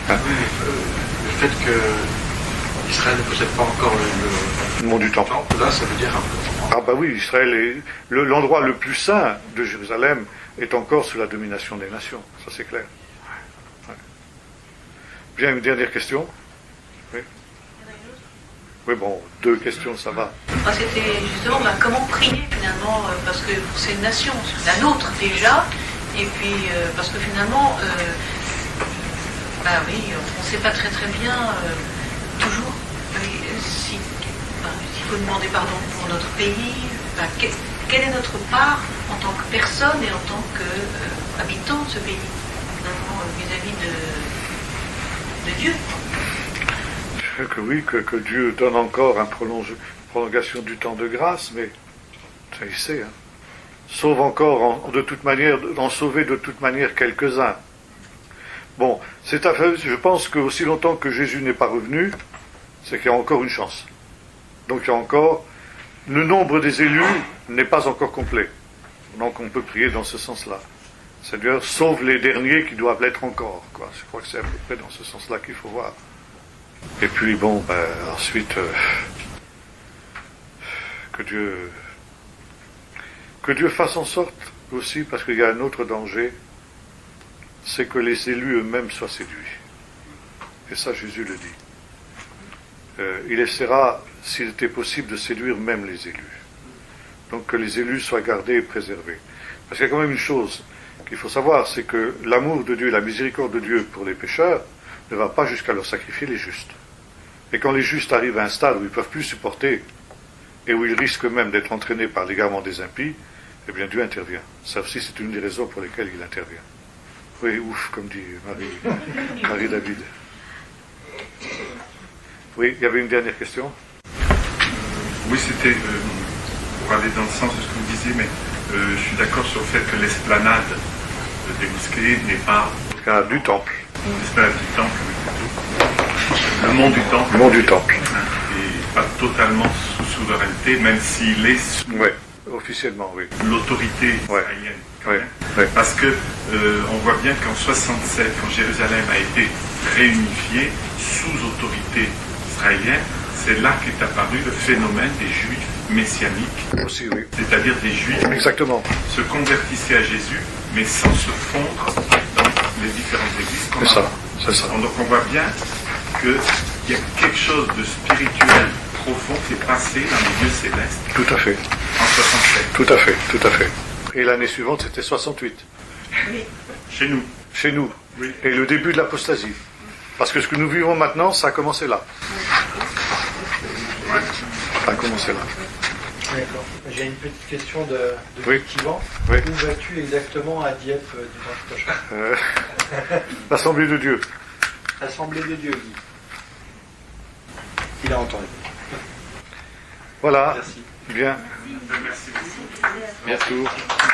Le fait que Israël ne possède pas encore le mont du Temple, là, ça veut dire Ah bah oui, Israël est l'endroit le plus saint de Jérusalem est encore sous la domination des nations, ça c'est clair. Ouais. Bien, une dernière question. Oui. Oui, bon, 2 questions, ça va. C'était justement comment prier finalement, parce que pour ces nations, la nôtre déjà, et puis parce que finalement, oui, on ne sait pas très très bien toujours s'il faut demander pardon pour notre pays, quelle est notre part en tant que personne et en tant qu'habitant de ce pays, finalement, vis-à-vis de Dieu. Que oui, que Dieu donne encore une prolongation du temps de grâce, mais ça il sait, hein. Sauve encore d'en sauver de toute manière quelques-uns. Bon, c'est affaire, je pense qu'aussi longtemps que Jésus n'est pas revenu, c'est qu'il y a encore une chance. Donc il y a encore, le nombre des élus n'est pas encore complet. Donc on peut prier dans ce sens-là. Seigneur, sauve les derniers qui doivent l'être encore, quoi. Je crois que c'est à peu près dans ce sens-là qu'il faut voir. Et puis bon, ensuite, que Dieu fasse en sorte aussi, parce qu'il y a un autre danger, c'est que les élus eux-mêmes soient séduits. Et ça, Jésus le dit. Il essaiera, s'il était possible, de séduire même les élus. Donc que les élus soient gardés et préservés. Parce qu'il y a quand même une chose qu'il faut savoir, c'est que l'amour de Dieu, la miséricorde de Dieu pour les pécheurs, ne va pas jusqu'à leur sacrifier les justes. Et quand les justes arrivent à un stade où ils ne peuvent plus supporter, et où ils risquent même d'être entraînés par l'égarement des impies, eh bien Dieu intervient. Ça aussi, c'est une des raisons pour lesquelles il intervient. Oui, ouf, comme dit Marie-David. Oui, il y avait une dernière question. Oui, c'était pour aller dans le sens de ce que vous disiez, mais je suis d'accord sur le fait que l'esplanade des mosquées n'est pas... L'esplanade du temple. L'esplanade du temple, plutôt. Le mont du temple. Le mont du temple. Et pas totalement sous souveraineté, même s'il est sous officiellement, oui. L'autorité israélienne. Oui. Oui. Parce que on voit bien qu'en 67, quand Jérusalem a été réunifiée sous autorité israélienne, c'est là qu'est apparu le phénomène des Juifs messianiques. Aussi, oui. C'est-à-dire des Juifs Exactement. qui se convertissaient à Jésus, mais sans se fondre dans les différentes églises. C'est ça, c'est ça. Donc on voit bien qu'il y a quelque chose de spirituel profond qui est passé dans les lieux célestes. Tout à fait. En 67. Tout à fait, tout à fait. Et l'année suivante, c'était 68. Oui. Chez nous. Chez nous. Oui. Et le début de l'apostasie. Parce que ce que nous vivons maintenant, ça a commencé là. Ouais. Ça a commencé là. D'accord. J'ai une petite question de Oui. cultivant. Oui. Où vas-tu exactement à Dieppe dimanche prochain? L'Assemblée de Dieu. Assemblée de Dieu, dit. Il a entendu. Voilà. Merci. Bien. Merci beaucoup. Bonjour.